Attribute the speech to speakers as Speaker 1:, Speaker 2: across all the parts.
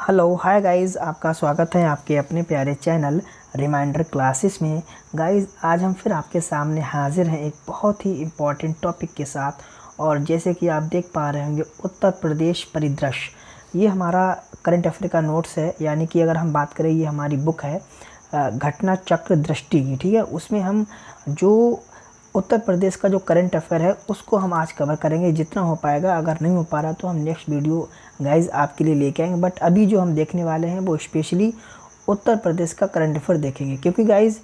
Speaker 1: Hello hi guys, आपका स्वागत है आपके अपने प्यारे चैनल रिमाइंडर क्लासेस में। गाइस आज हम फिर आपके सामने हाजिर हैं एक बहुत ही इम्पॉर्टेंट टॉपिक के साथ। और जैसे कि आप देख पा रहे होंगे, उत्तर प्रदेश परिदृश्य ये हमारा करंट अफेयर का नोट्स है। यानी कि अगर हम बात करें, ये हमारी बुक है घटना चक्र दृष्टि की, ठीक है। उसमें हम जो उत्तर प्रदेश का जो करंट अफेयर है उसको हम आज कवर करेंगे, जितना हो पाएगा। अगर नहीं हो पा रहा तो हम नेक्स्ट वीडियो गाइज आपके लिए लेके आएंगे। बट अभी जो हम देखने वाले हैं वो स्पेशली उत्तर प्रदेश का करंट अफेयर देखेंगे, क्योंकि गाइज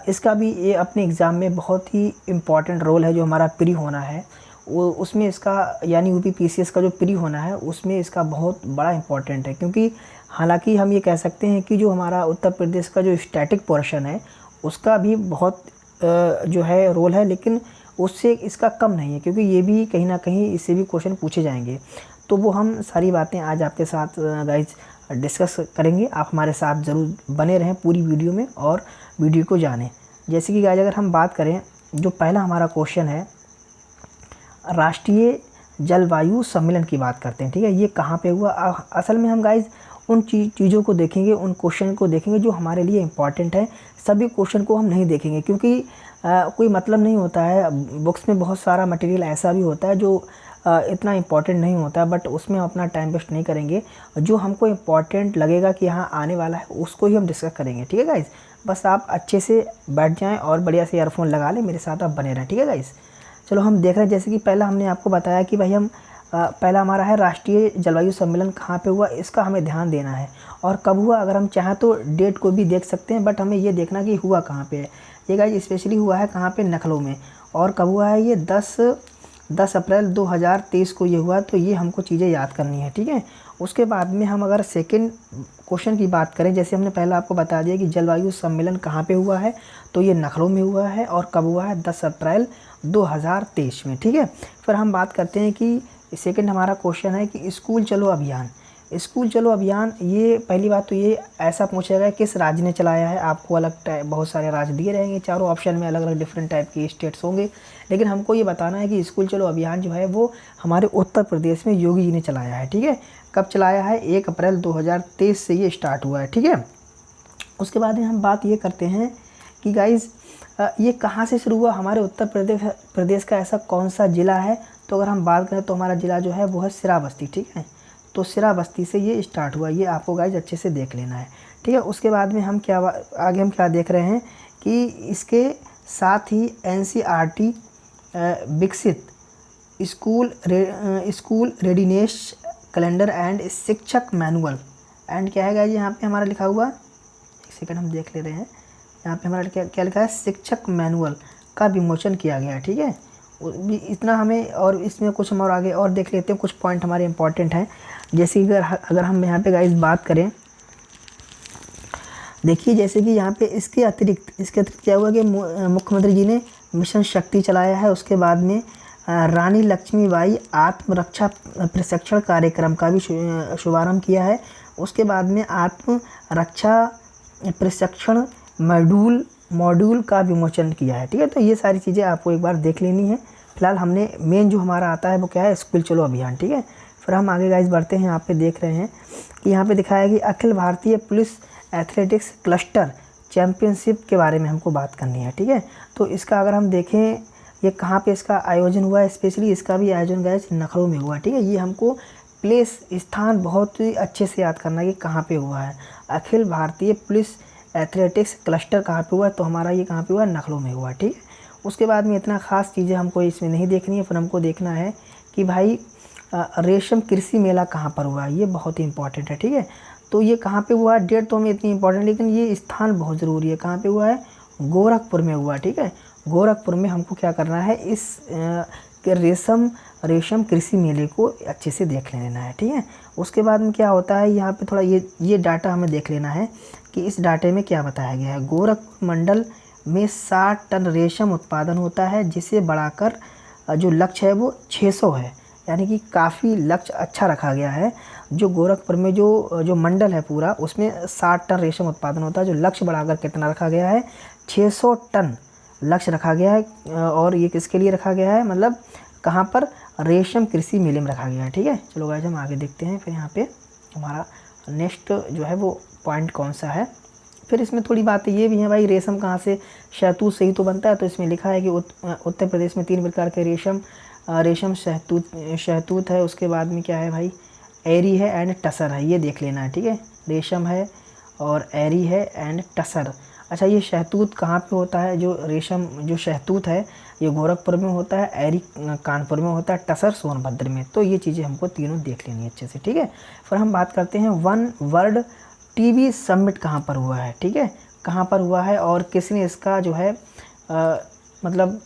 Speaker 1: इसका भी ये अपने एग्ज़ाम में बहुत ही इम्पॉर्टेंट रोल है। जो हमारा प्री होना है वो उसमें इसका यानी यूपी पीसीएस का जो प्री होना है उसमें इसका बहुत बड़ा इम्पॉर्टेंट है। क्योंकि हालांकि हम ये कह सकते हैं कि जो हमारा उत्तर प्रदेश का जो स्टैटिक पोर्शन है उसका भी बहुत जो है रोल है, लेकिन उससे इसका कम नहीं है, क्योंकि ये भी कहीं ना कहीं इससे भी क्वेश्चन पूछे जाएंगे। तो वो हम सारी बातें आज आपके साथ गाइज डिस्कस करेंगे। आप हमारे साथ ज़रूर बने रहें पूरी वीडियो में और वीडियो को जानें। जैसे कि गाइज अगर हम बात करें, जो पहला हमारा क्वेश्चन है, राष्ट्रीय जलवायु सम्मेलन की बात करते हैं, ठीक है। ये कहाँ पे हुआ? असल में हम गाइज उन चीज़ों को देखेंगे, उन क्वेश्चन को देखेंगे जो हमारे लिए इम्पॉर्टेंट है। सभी क्वेश्चन को हम नहीं देखेंगे, क्योंकि कोई मतलब नहीं होता है। बुक्स में बहुत सारा मटेरियल ऐसा भी होता है जो इतना इम्पॉर्टेंट नहीं होता, बट उसमें हम अपना टाइम वेस्ट नहीं करेंगे। जो हमको इम्पॉर्टेंट लगेगा कि हाँ आने वाला है, उसको ही हम डिस्कस करेंगे, ठीक है गाइज़। बस आप अच्छे से बैठ जाएँ और बढ़िया से ईयरफोन लगा लें, मेरे साथ आप बने रहें, ठीक है गाइज़। चलो हम देख रहे हैं, जैसे कि पहला हमने आपको बताया कि भाई हम पहला हमारा है राष्ट्रीय जलवायु सम्मेलन कहाँ पे हुआ, इसका हमें ध्यान देना है और कब हुआ। अगर हम चाहें तो डेट को भी देख सकते हैं, बट हमें ये देखना कि हुआ कहाँ पे है। ये गाइस स्पेशली हुआ है कहाँ पे? लखनऊ में। और कब हुआ है ये? 10 अप्रैल 2023 को ये हुआ। तो ये हमको चीज़ें याद करनी है, ठीक है। उसके बाद में हम अगर सेकेंड क्वेश्चन की बात करें, जैसे हमने पहले आपको बता दिया कि जलवायु सम्मेलन कहाँ पे हुआ है, तो ये लखनऊ में हुआ है। और कब हुआ है? 10 अप्रैल 2023 में, ठीक है। फिर हम बात करते हैं कि सेकंड हमारा क्वेश्चन है कि स्कूल चलो अभियान। स्कूल चलो अभियान, ये पहली बात तो ये ऐसा पूछा गया किस राज्य ने चलाया है। आपको अलग बहुत सारे राज्य दिए रहेंगे, चारों ऑप्शन में अलग अलग डिफरेंट टाइप के स्टेट्स होंगे, लेकिन हमको ये बताना है कि स्कूल चलो अभियान जो है वो हमारे उत्तर प्रदेश में योगी जी ने चलाया है, ठीक है। कब चलाया है? 1 अप्रैल 2023 से ये स्टार्ट हुआ है, ठीक है। उसके बाद में हम बात ये करते हैं कि गाइज़ ये कहाँ से शुरू हुआ? हमारे उत्तर प्रदेश का ऐसा कौन सा ज़िला है? तो अगर हम बात करें तो हमारा ज़िला जो है वो है सिराबस्ती, ठीक है। तो सिराबस्ती से ये स्टार्ट हुआ, ये आपको गाइज अच्छे से देख लेना है, ठीक है। उसके बाद में हम आगे हम क्या देख रहे हैं कि इसके साथ ही एनसीईआरटी विकसित स्कूल रेडीनेस कैलेंडर एंड शिक्षक मैनुअल एंड क्या है गाइज यहाँ पे हमारा लिखा हुआ, एक सेकंड हम देख ले रहे हैं। यहाँ पे हमारा क्या लिखा है? शिक्षक मैनुअल का विमोचन किया गया है, ठीक है। इतना हमें, और इसमें कुछ हम और आगे और देख लेते हैं, कुछ पॉइंट हमारे इंपॉर्टेंट हैं। जैसे कि अगर हम यहाँ पे गाइस बात करें, देखिए जैसे कि यहाँ पे इसके अतिरिक्त क्या हुआ कि मुख्यमंत्री जी ने मिशन शक्ति चलाया है। उसके बाद में रानी लक्ष्मीबाई आत्मरक्षा प्रशिक्षण कार्यक्रम का भी शुभारंभ किया है। उसके बाद में आत्मरक्षा प्रशिक्षण मॉड्यूल का विमोचन किया है, ठीक है। तो ये सारी चीज़ें आपको एक बार देख लेनी है। फिलहाल हमने मेन जो हमारा आता है वो क्या है? स्कूल चलो अभियान, ठीक है। फिर हम आगे गाइस बढ़ते हैं। यहाँ पे देख रहे हैं कि यहाँ पे दिखाया है कि Akhil Bharatiya police athletics cluster championship के बारे में हमको बात करनी है, ठीक है। तो इसका अगर हम देखें, ये कहाँ पे इसका आयोजन हुआ है? स्पेशली इसका भी आयोजन गाइस लखनऊ में हुआ, ठीक है। ये हमको प्लेस स्थान बहुत ही अच्छे से याद करना है कि कहाँ पे हुआ है। Akhil Bharatiya police athletics cluster कहाँ पे हुआ है? तो हमारा ये कहाँ पे हुआ? लखनऊ में हुआ, ठीक है। उसके बाद में इतना ख़ास चीज़ें हमको इसमें नहीं देखनी है। फिर हमको देखना है कि भाई रेशम कृषि मेला कहाँ पर हुआ है? ये बहुत ही इंपॉर्टेंट है, ठीक है। तो ये कहाँ पे हुआ है? डेट तो हमें इतनी इंपॉर्टेंट, लेकिन ये स्थान बहुत ज़रूरी है। कहाँ पे हुआ है? गोरखपुर में हुआ, ठीक है। गोरखपुर में हमको क्या करना है? इस के रेशम कृषि मेले को अच्छे से देख लेना है, ठीक है। उसके बाद में क्या होता है, यहाँ पे थोड़ा ये डाटा हमें देख लेना है कि इस डाटे में क्या बताया गया है। गोरखपुर मंडल में 60 टन रेशम उत्पादन होता है, जिसे बढ़ाकर जो लक्ष्य है वो 600 है। यानी कि काफ़ी लक्ष्य अच्छा रखा गया है। जो गोरखपुर में जो मंडल है पूरा, उसमें 60 टन रेशम उत्पादन होता है। जो लक्ष्य बढ़ाकर कितना रखा गया है? 600 टन लक्ष्य रखा गया है। और ये किसके लिए रखा गया है? मतलब कहाँ पर? रेशम कृषि मेले में रखा गया है, ठीक है। चलो गाइस हम आगे देखते हैं। फिर यहाँ पे हमारा नेक्स्ट जो है वो पॉइंट कौन सा है। फिर इसमें थोड़ी बातें ये भी हैं भाई, रेशम कहाँ से, शहतूत से ही तो बनता है। तो इसमें लिखा है कि उत्तर प्रदेश में 3 प्रकार के रेशम शहतूत है। उसके बाद में क्या है भाई, एरी है एंड टसर है, ये देख लेना है, ठीक है। रेशम है और एरी है एंड टसर। अच्छा, ये शहतूत कहाँ पे होता है, जो रेशम जो शहतूत है ये गोरखपुर में होता है, एरी कानपुर में होता है, टसर सोनभद्र में। तो ये चीज़ें हमको तीनों देख लेनी है अच्छे से, ठीक है। फिर हम बात करते हैं वन वर्ल्ड टीवी समिट कहाँ पर हुआ है, ठीक है, कहाँ पर हुआ है और किसने इसका जो है मतलब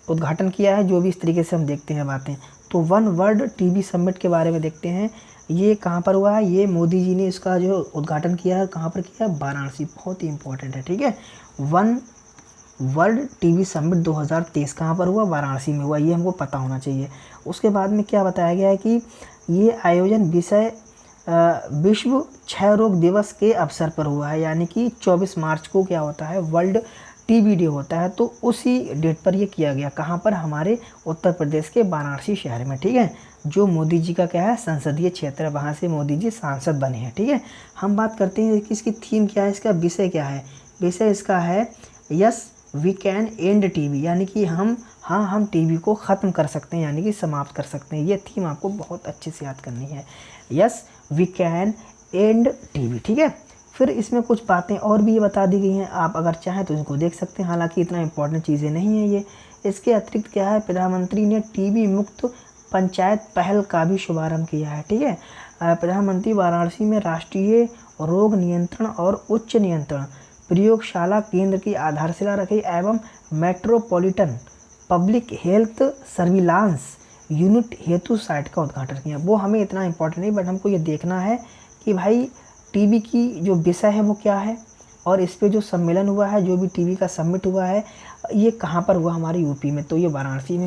Speaker 1: उद्घाटन किया है, जो भी इस तरीके से हम देखते हैं बातें। तो वन वर्ल्ड टीवी समिट के बारे में देखते हैं, ये कहाँ पर हुआ है, ये मोदी जी ने इसका जो उद्घाटन किया है, कहाँ पर किया है, वाराणसी, बहुत ही इंपॉर्टेंट है, ठीक है। वन वर्ल्ड टीवी समिट 2023 कहाँ पर हुआ, वाराणसी में हुआ, ये हमको पता होना चाहिए। उसके बाद में क्या बताया गया है कि ये आयोजन विश्व क्षय रोग दिवस के अवसर पर हुआ है, यानी कि 24 मार्च को क्या होता है, वर्ल्ड टीबी डे होता है। तो उसी डेट पर ये किया गया, कहाँ पर, हमारे उत्तर प्रदेश के वाराणसी शहर में, ठीक है। जो मोदी जी का क्या है, संसदीय क्षेत्र है, वहाँ से मोदी जी सांसद बने हैं, ठीक है। हम बात करते हैं कि इसकी थीम क्या है, इसका विषय क्या है। विषय इसका है yes we can and TB, यानी कि हम टीबी को ख़त्म कर सकते हैं, यानी कि समाप्त कर सकते हैं। ये थीम आपको बहुत अच्छे से याद करनी है, yes we can and TB, ठीक है। फिर इसमें कुछ बातें और भी ये बता दी गई हैं, आप अगर चाहें तो इनको देख सकते हैं, हालांकि इतना इंपॉर्टेंट चीज़ें नहीं हैं ये। इसके अतिरिक्त क्या है, प्रधानमंत्री ने टीबी मुक्त पंचायत पहल का भी शुभारंभ किया है, ठीक है। प्रधानमंत्री वाराणसी में राष्ट्रीय रोग नियंत्रण और उच्च नियंत्रण प्रयोगशाला केंद्र की आधारशिला रखी एवं metropolitan public health surveillance unit हेतु साइट का उद्घाटन किया। वो हमें इतना इम्पोर्टेंट नहीं, बट हमको ये देखना है कि भाई टीबी की जो विषय है वो क्या है, और इस पे जो सम्मेलन हुआ है, जो भी टीबी का समिट हुआ है, ये कहाँ पर हुआ, हमारे यूपी में। तो ये वाराणसी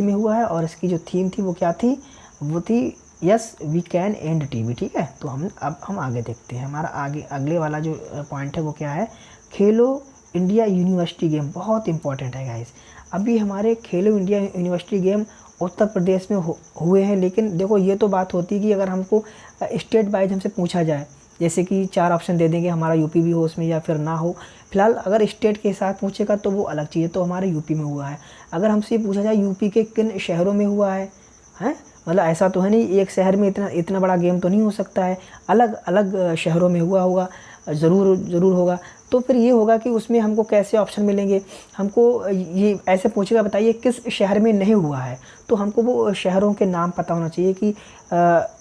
Speaker 1: में हुआ है, और इसकी जो थीम थी वो क्या थी, वो थी yes we can and TB, ठीक है। तो हम आगे देखते हैं, हमारा अगले वाला जो पॉइंट है वो क्या है, खेलो इंडिया यूनिवर्सिटी गेम, बहुत इंपॉर्टेंट है गाइस। अभी हमारे खेलो India university game Uttar Pradesh में हुए हैं, लेकिन देखो ये तो बात होती है कि अगर हमको स्टेट वाइज हमसे पूछा जाए, जैसे कि 4 ऑप्शन दे देंगे, हमारा यूपी भी हो उसमें या फिर ना हो। फिलहाल अगर स्टेट के साथ पूछेगा तो वो अलग चीज़ है, तो हमारे यूपी में हुआ है। अगर हमसे ये पूछा जाए यूपी के किन शहरों में हुआ है, मतलब ऐसा तो है नहीं एक शहर में इतना बड़ा गेम तो नहीं हो सकता है, अलग अलग शहरों में हुआ होगा, ज़रूर होगा। तो फिर ये होगा कि उसमें हमको कैसे ऑप्शन मिलेंगे, हमको ये ऐसे पूछेगा बताइए किस शहर में नहीं हुआ है, तो हमको वो शहरों के नाम पता होना चाहिए कि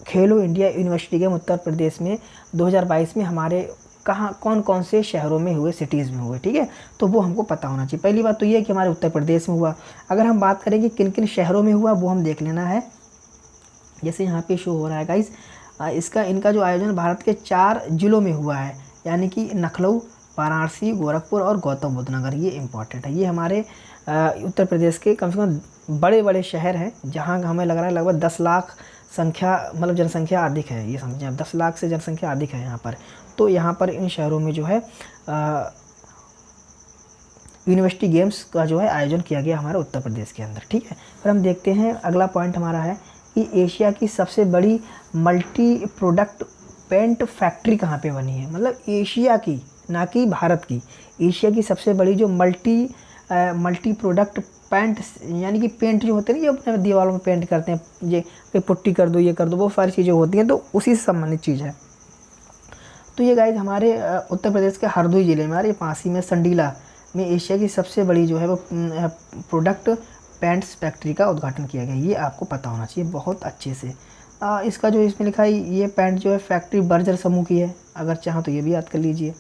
Speaker 1: खेलो India university game Uttar Pradesh में 2022 में हमारे कौन कौन से शहरों में हुए, सिटीज़ में हुए, ठीक है। तो वो हमको पता होना चाहिए। पहली बात तो ये है कि हमारे उत्तर प्रदेश में हुआ। अगर हम बात करें कि किन किन शहरों में हुआ, वो हम देख लेना है। जैसे यहाँ पे शो हो रहा है गाइस, इनका जो आयोजन भारत के 4 जिलों में हुआ है, यानी कि लखनऊ, वाराणसी, गोरखपुर और गौतम बुद्ध नगर। ये इंपॉर्टेंट है, ये हमारे उत्तर प्रदेश के कम से कम बड़े बड़े शहर हैं, जहाँ हमें लग रहा है लगभग 10 लाख संख्या, मतलब जनसंख्या अधिक है, ये समझें आप, 10 लाख से जनसंख्या अधिक है यहाँ पर। तो यहाँ पर इन शहरों में जो है यूनिवर्सिटी गेम्स का जो है आयोजन किया गया हमारे उत्तर प्रदेश के अंदर, ठीक है। फिर हम देखते हैं अगला पॉइंट हमारा है कि एशिया की सबसे बड़ी मल्टी प्रोडक्ट पेंट फैक्ट्री कहाँ पे बनी है, मतलब एशिया की, ना कि भारत की, एशिया की सबसे बड़ी जो मल्टी प्रोडक्ट पेंट, यानी कि पेंट जो होते हैं ना, ये अपने दीवारों में पेंट करते हैं, ये पुट्टी कर दो, ये कर दो, वो सारी चीज़ें होती हैं, तो उसी से संबंधित चीज़ है। तो ये गाइज हमारे उत्तर प्रदेश के हरदोई ज़िले में, हमारे पास ही में संडीला में एशिया की सबसे बड़ी जो है वो प्रोडक्ट पेंट्स फैक्ट्री का उद्घाटन किया गया। ये आपको पता होना चाहिए बहुत अच्छे से। इसका जो इसमें लिखा है, ये पेंट जो है फैक्ट्री बर्जर समूह की है, अगर चाहो तो ये भी याद कर लीजिए,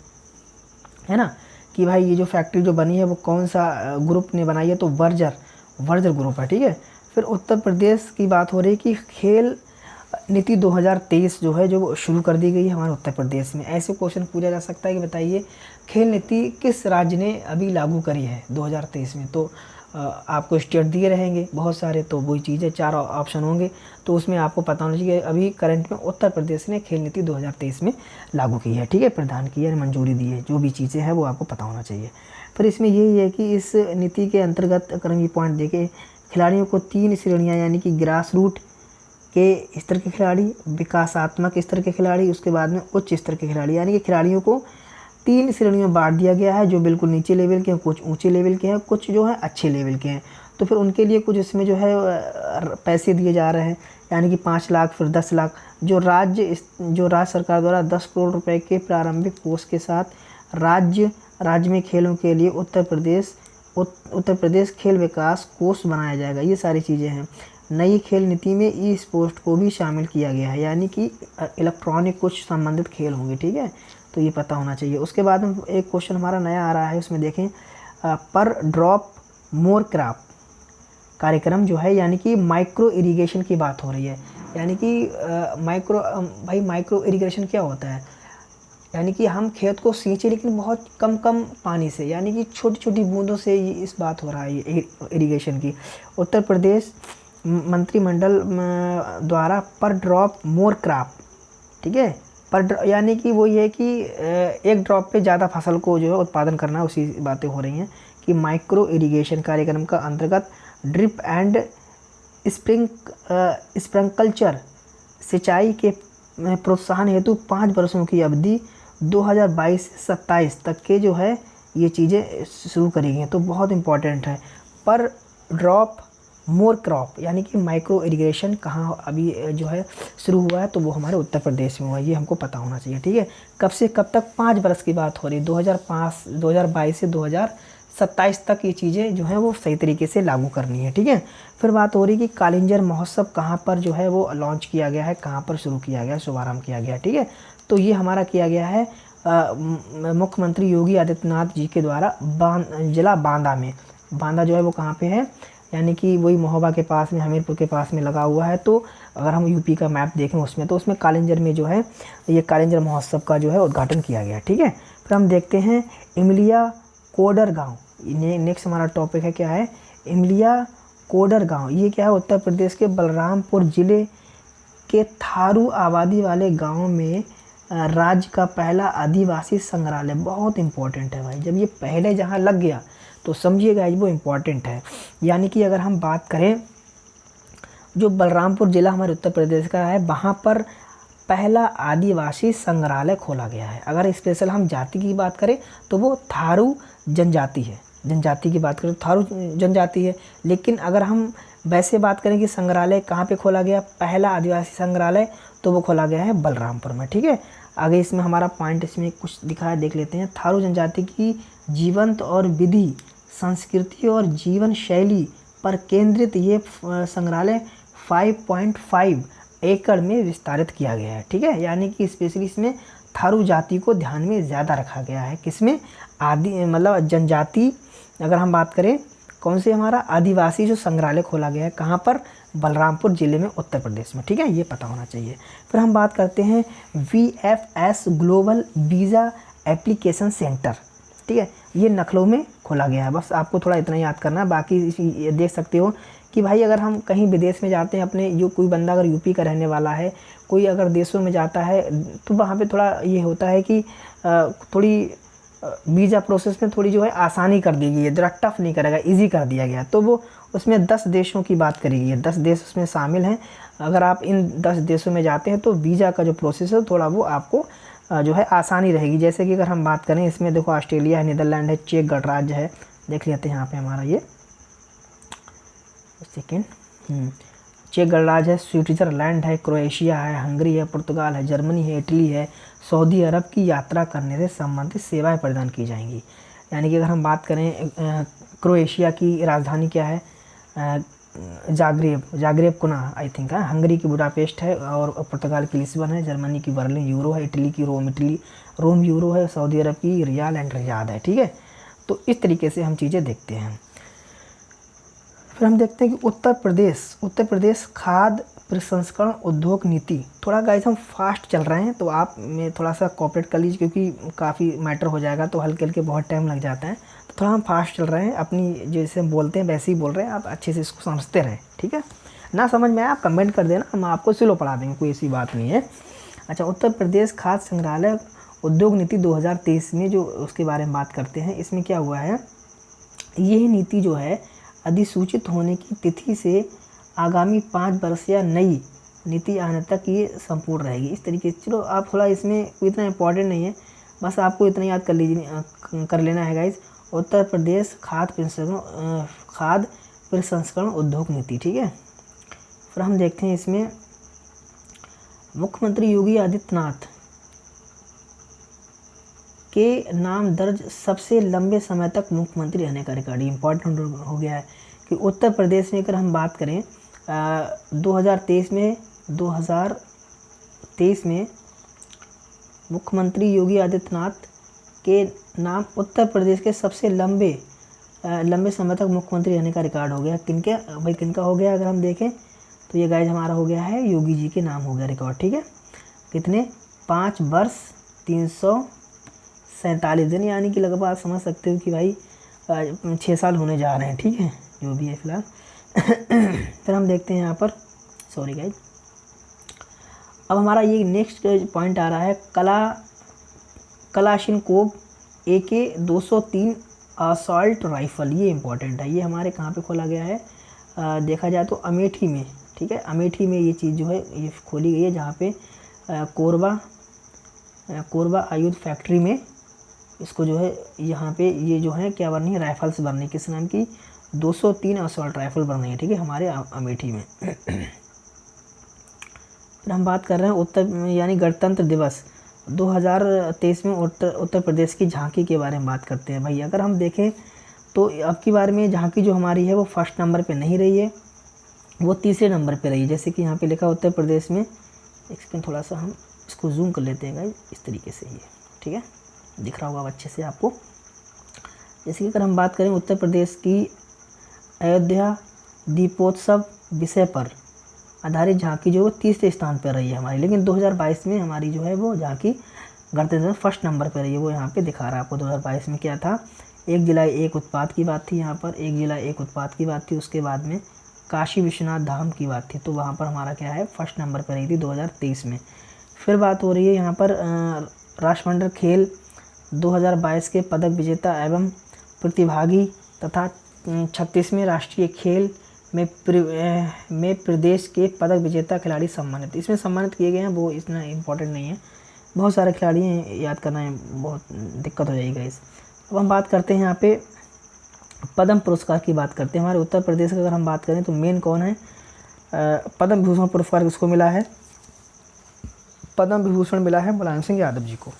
Speaker 1: है ना, कि भाई ये जो फैक्ट्री जो बनी है वो कौन सा ग्रुप ने बनाई है, तो बर्जर ग्रुप है, ठीक है। फिर उत्तर प्रदेश की बात हो रही है कि खेल नीति 2023 जो है जो शुरू कर दी गई है हमारे उत्तर प्रदेश में। ऐसे क्वेश्चन पूछा जा सकता है कि बताइए खेल नीति किस राज्य ने अभी लागू करी है 2023 में। तो आपको स्टेट दिए रहेंगे बहुत सारे, तो वही चीज़ है, 4 ऑप्शन होंगे, तो उसमें आपको पता होना चाहिए अभी करंट में उत्तर प्रदेश ने खेल नीति 2023 में लागू की है, ठीक है, प्रदान की है, मंजूरी दी है, जो भी चीज़ें हैं वो आपको पता होना चाहिए। फिर इसमें यही है कि इस नीति के अंतर्गत अगर हम ये पॉइंट देखें, खिलाड़ियों को 3 श्रेणियाँ, यानी कि ग्रास रूट, के स्तर के खिलाड़ी, विकासात्मक स्तर के खिलाड़ी, उसके बाद में उच्च स्तर के खिलाड़ी। यानी कि खिलाड़ियों को 3 श्रेणियों में बांट दिया गया है, जो बिल्कुल नीचे लेवल के हैं, कुछ ऊंचे लेवल के हैं, कुछ जो है अच्छे लेवल के हैं। तो फिर उनके लिए कुछ इसमें जो है पैसे दिए जा रहे हैं, यानी कि 5 लाख, फिर 10 लाख। जो राज्य सरकार द्वारा 10 करोड़ रुपए के प्रारंभिक कोष के साथ राज्य में खेलों के लिए उत्तर प्रदेश खेल विकास कोष बनाया जाएगा। ये सारी चीज़ें हैं। नई खेल नीति में ई स्पोर्ट्स को भी शामिल किया गया है, यानी कि इलेक्ट्रॉनिक कुछ संबंधित खेल होंगे, ठीक है, तो ये पता होना चाहिए। उसके बाद में एक क्वेश्चन हमारा नया आ रहा है, उसमें देखें पर ड्रॉप मोर क्रॉप कार्यक्रम जो है, यानी कि माइक्रो इरिगेशन की बात हो रही है। यानी कि माइक्रो इरिगेशन क्या होता है, यानी कि हम खेत को सींचे लेकिन बहुत कम पानी से, यानी कि छोटी छोटी बूंदों से इस बात हो रहा है ये इरिगेशन की। उत्तर प्रदेश मंत्रिमंडल द्वारा पर ड्रॉप मोर क्रॉप, ठीक है, यानी कि वो ये कि एक ड्रॉप पे ज़्यादा फसल को जो है उत्पादन करना, उसी बातें हो रही हैं कि माइक्रो इरिगेशन कार्यक्रम का अंतर्गत ड्रिप एंड स्प्रिंकलचर सिंचाई के प्रोत्साहन हेतु 5 वर्षों की अवधि 2022 से 27 तक के जो है ये चीज़ें शुरू करी गई हैं। तो बहुत इम्पॉर्टेंट है। पर ड्रॉप मोर क्रॉप, यानी कि माइक्रो इरिगेशन कहाँ अभी जो है शुरू हुआ है, तो वो हमारे उत्तर प्रदेश में हुआ है। ये हमको पता होना चाहिए, ठीक है। कब से कब तक, 5 वर्ष की बात हो रही है, 2022 से 2027 तक ये चीज़ें जो हैं वो सही तरीके से लागू करनी है, ठीक है। फिर बात हो रही है कि कालिंजर महोत्सव कहाँ पर जो है वो लॉन्च किया गया है, कहाँ पर शुरू किया गया है, शुभारम्भ किया गया है, ठीक है। तो ये हमारा किया गया है मुख्यमंत्री योगी आदित्यनाथ जी के द्वारा जिला बांदा में। बांदा जो है वो कहाँ पे है, यानी कि वही महोबा के पास में, हमीरपुर के पास में लगा हुआ है। तो अगर हम यूपी का मैप देखें उसमें, तो उसमें कालिंजर में जो है ये कालिंजर महोत्सव का जो है उद्घाटन किया गया है, ठीक है। फिर हम देखते हैं इमलिया कोडर गाँव। नेक्स्ट हमारा टॉपिक है, क्या है, इमलिया कोडर गाँव। ये क्या है, उत्तर प्रदेश के बलरामपुर जिले के थारू आबादी वाले गाँव में राज्य का पहला आदिवासी संग्रहालय। बहुत इम्पोर्टेंट है भाई, जब ये पहले जहाँ लग गया तो समझिएगा वो इम्पॉर्टेंट है। यानी कि अगर हम बात करें, जो बलरामपुर ज़िला हमारे उत्तर प्रदेश का है, वहाँ पर पहला आदिवासी संग्रहालय खोला गया है। अगर स्पेशल हम जाति की बात करें तो वो थारू जनजाति है, जनजाति की बात करें तो थारू जनजाति है। लेकिन अगर हम वैसे बात करें कि संग्रहालय कहाँ पे खोला गया, पहला आदिवासी संग्रहालय, तो वो खोला गया है बलरामपुर में, ठीक है। आगे इसमें हमारा पॉइंट इसमें कुछ दिखा है, देख लेते हैं। थारू जनजाति की जीवंत और विधि, संस्कृति और जीवन शैली पर केंद्रित ये संग्रहालय 5.5 एकड़ में विस्तारित किया गया है, ठीक है। यानी कि स्पेशली इसमें थारू जाति को ध्यान में ज़्यादा रखा गया है। किसमें, मतलब जनजाति, अगर हम बात करें कौन से, हमारा आदिवासी जो संग्रहालय खोला गया है, कहाँ पर, बलरामपुर ज़िले में, उत्तर प्रदेश में, ठीक है, ये पता होना चाहिए। फिर हम बात करते हैं VFS global visa application centre, ठीक है, ये लखनऊ में खोला गया है। बस आपको थोड़ा इतना याद करना है। बाकी ये देख सकते हो कि भाई अगर हम कहीं विदेश में जाते हैं, अपने जो कोई बंदा अगर यूपी का रहने वाला है, कोई अगर देशों में जाता है, तो वहाँ पे थोड़ा ये होता है कि थोड़ी वीज़ा प्रोसेस में थोड़ी जो है आसानी कर दी गई है, ज़रा टफ नहीं करेगा, इजी कर दिया गया। तो वो उसमें 10 देशों की बात करी गई है, 10 देश उसमें शामिल हैं। अगर आप इन 10 देशों में जाते हैं तो वीज़ा का जो प्रोसेस है थोड़ा वो आपको जो है आसानी रहेगी। जैसे कि अगर हम बात करें, इसमें देखो ऑस्ट्रेलिया है, नीदरलैंड है, चेक गणराज्य है, देख लेते हैं यहाँ पे हमारा ये सेकेंड, चेक गणराज्य है, स्विट्ज़रलैंड है, क्रोएशिया है, हंगरी है, पुर्तगाल है, जर्मनी है, इटली है। सऊदी अरब की यात्रा करने से संबंधित सेवाएं प्रदान की जाएंगी। यानी कि अगर हम बात करें, क्रोएशिया की राजधानी क्या है, जाग्रेब कुना आई थिंक है, हंगरी की बुडापेस्ट है, और पुर्तगाल की लिस्बन है, जर्मनी की बर्लिन यूरो है, इटली की रोम यूरो है, सऊदी अरब की रियाल एंड रियाद है, ठीक है। तो इस तरीके से हम चीज़ें देखते हैं। फिर हम देखते हैं कि उत्तर प्रदेश खाद्य प्रसंस्करण उद्योग नीति। थोड़ा गाइस हम फास्ट चल रहे हैं, तो आप में थोड़ा सा कोऑपरेट कर लीजिए, क्योंकि काफ़ी मैटर हो जाएगा, तो हल्के हल्के बहुत टाइम लग जाता है। तो थोड़ा हम फास्ट चल रहे हैं, अपनी जैसे हम बोलते हैं वैसे ही बोल रहे हैं, आप अच्छे से इसको समझते रहें, ठीक है। ना समझ में आए आप कमेंट कर देना, हम आपको स्लो पढ़ा देंगे, कोई ऐसी बात नहीं है। अच्छा, उत्तर प्रदेश खाद्य संग्रहालय उद्योग नीति 2023 में जो उसके बारे में बात करते हैं, इसमें क्या हुआ है, यह नीति जो है अधिसूचित होने की तिथि से आगामी 5 वर्ष या नई नीति आने तक ये संपूर्ण रहेगी। इस तरीके से चलो आप थोड़ा इसमें इतना इम्पोर्टेंट नहीं है, बस आपको इतना याद कर लेना है गाइज। उत्तर प्रदेश खाद्य प्रसंस्करण उद्योग नीति, ठीक है। फिर हम देखते हैं इसमें मुख्यमंत्री योगी आदित्यनाथ के नाम दर्ज सबसे लंबे समय तक मुख्यमंत्री रहने का रिकॉर्ड। इम्पोर्टेंट हो गया है कि उत्तर प्रदेश में अगर हम बात करें 2023 में मुख्यमंत्री योगी आदित्यनाथ के नाम उत्तर प्रदेश के सबसे लंबे समय तक मुख्यमंत्री रहने का रिकॉर्ड हो गया। किनका हो गया? अगर हम देखें तो ये गाइज हमारा हो गया है योगी जी के नाम हो गया रिकॉर्ड, ठीक है। कितने? 5 वर्ष 347 दिन, यानी कि लगभग आप समझ सकते हो कि भाई 6 साल होने जा रहे हैं, ठीक है, जो भी है फिलहाल। फिर हम देखते हैं यहाँ पर, सॉरी गाइज, अब हमारा ये नेक्स्ट पॉइंट आ रहा है कलाशिनकोव AK-203 असॉल्ट राइफल। ये इंपॉर्टेंट है, ये हमारे कहाँ पे खोला गया है? देखा जाए तो अमेठी में, ठीक है। अमेठी में ये चीज़ जो है ये खोली गई है, जहाँ पे कोरबा आयुध फैक्ट्री में इसको जो है यहाँ पे ये जो है क्या बननी है? राइफल्स बननी, किस नाम की? 203 असॉल्ट राइफल बन रही है, ठीक है, हमारे अमेठी में। फिर हम बात कर रहे हैं यानी गणतंत्र दिवस 2023 में उत्तर प्रदेश की झांकी के बारे में बात करते हैं भाई। अगर हम देखें तो अब की बार में झांकी जो हमारी है वो फर्स्ट नंबर पे नहीं रही है, वो तीसरे नंबर पे रही है। जैसे कि यहाँ पे लिखा उत्तर प्रदेश में, एक सेकंड थोड़ा सा हम इसको जूम कर लेते हैं गाइस, इस तरीके से ये, ठीक है, दिख रहा होगा अच्छे से आपको। जैसे कि अगर हम बात करें उत्तर प्रदेश की अयोध्या दीपोत्सव विषय पर आधारित झांकी जो वो तीसरे स्थान पर रही है हमारी, लेकिन 2022 में हमारी जो है वो झांकी गणतंत्र फर्स्ट नंबर पर रही है। वो यहाँ पे दिखा रहा है आपको 2022 में क्या था, 1 जुलाई 1 उत्पाद की बात थी, यहाँ पर 1 जुलाई 1 उत्पाद की बात थी। उसके बाद में काशी विश्वनाथ धाम की बात थी, तो वहाँ पर हमारा क्या है फर्स्ट नंबर पर रही थी 2023 में। फिर बात हो रही है यहाँ पर राष्ट्रमंडल खेल 2022 के पदक विजेता एवं प्रतिभागी तथा 36वें राष्ट्रीय खेल में प्रदेश के पदक विजेता खिलाड़ी सम्मानित। इसमें सम्मानित किए गए हैं, वो इतना इम्पोर्टेंट नहीं है, बहुत सारे खिलाड़ी हैं, याद करना है बहुत दिक्कत हो जाएगी इस। अब हम बात करते हैं यहाँ पे पद्म पुरस्कार की बात करते हैं। हमारे उत्तर प्रदेश की अगर हम बात करें तो मेन कौन है? पद्म विभूषण पुरस्कार किसको मिला है? पद्म विभूषण मिला है मुलायम सिंह यादव जी को।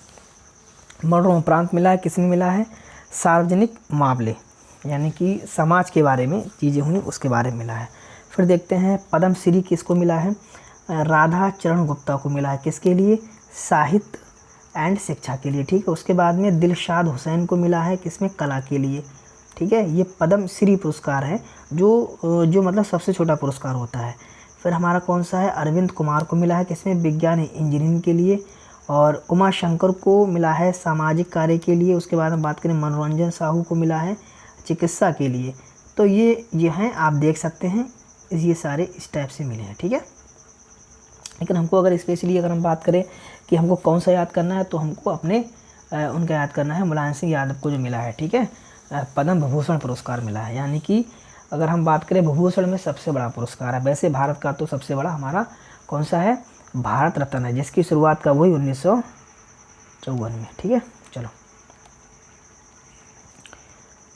Speaker 1: मरणोपरांत मिला है, किसमें मिला है? सार्वजनिक मामले यानी कि समाज के बारे में चीज़ें हुई उसके बारे में मिला है। फिर देखते हैं पद्म श्री किसको मिला है? राधा चरण गुप्ता को मिला है, किसके लिए? साहित्य एंड शिक्षा के लिए, ठीक है। उसके बाद में दिलशाद हुसैन को मिला है, किसमें? कला के लिए, ठीक है। ये पद्म श्री पुरस्कार है जो मतलब सबसे छोटा पुरस्कार होता है। फिर हमारा कौन सा है? अरविंद कुमार को मिला है, किसमें? विज्ञान इंजीनियरिंग के लिए। और उमा शंकर को मिला है सामाजिक कार्य के लिए। उसके बाद हम बात करें मनोरंजन साहू को मिला है चिकित्सा के लिए। तो ये हैं, आप देख सकते हैं ये सारे इस टाइप से मिले हैं, ठीक है। लेकिन हमको अगर स्पेशली अगर हम बात करें कि हमको कौन सा याद करना है, तो हमको अपने उनका याद करना है मुलायम सिंह यादव को जो मिला है, ठीक है, पद्म विभूषण पुरस्कार मिला है। यानी कि अगर हम बात करें विभूषण में सबसे बड़ा पुरस्कार है। वैसे भारत का तो सबसे बड़ा हमारा कौन सा है? भारत रत्न है, जिसकी शुरुआत कब हुई? 1954 में, ठीक है। चलो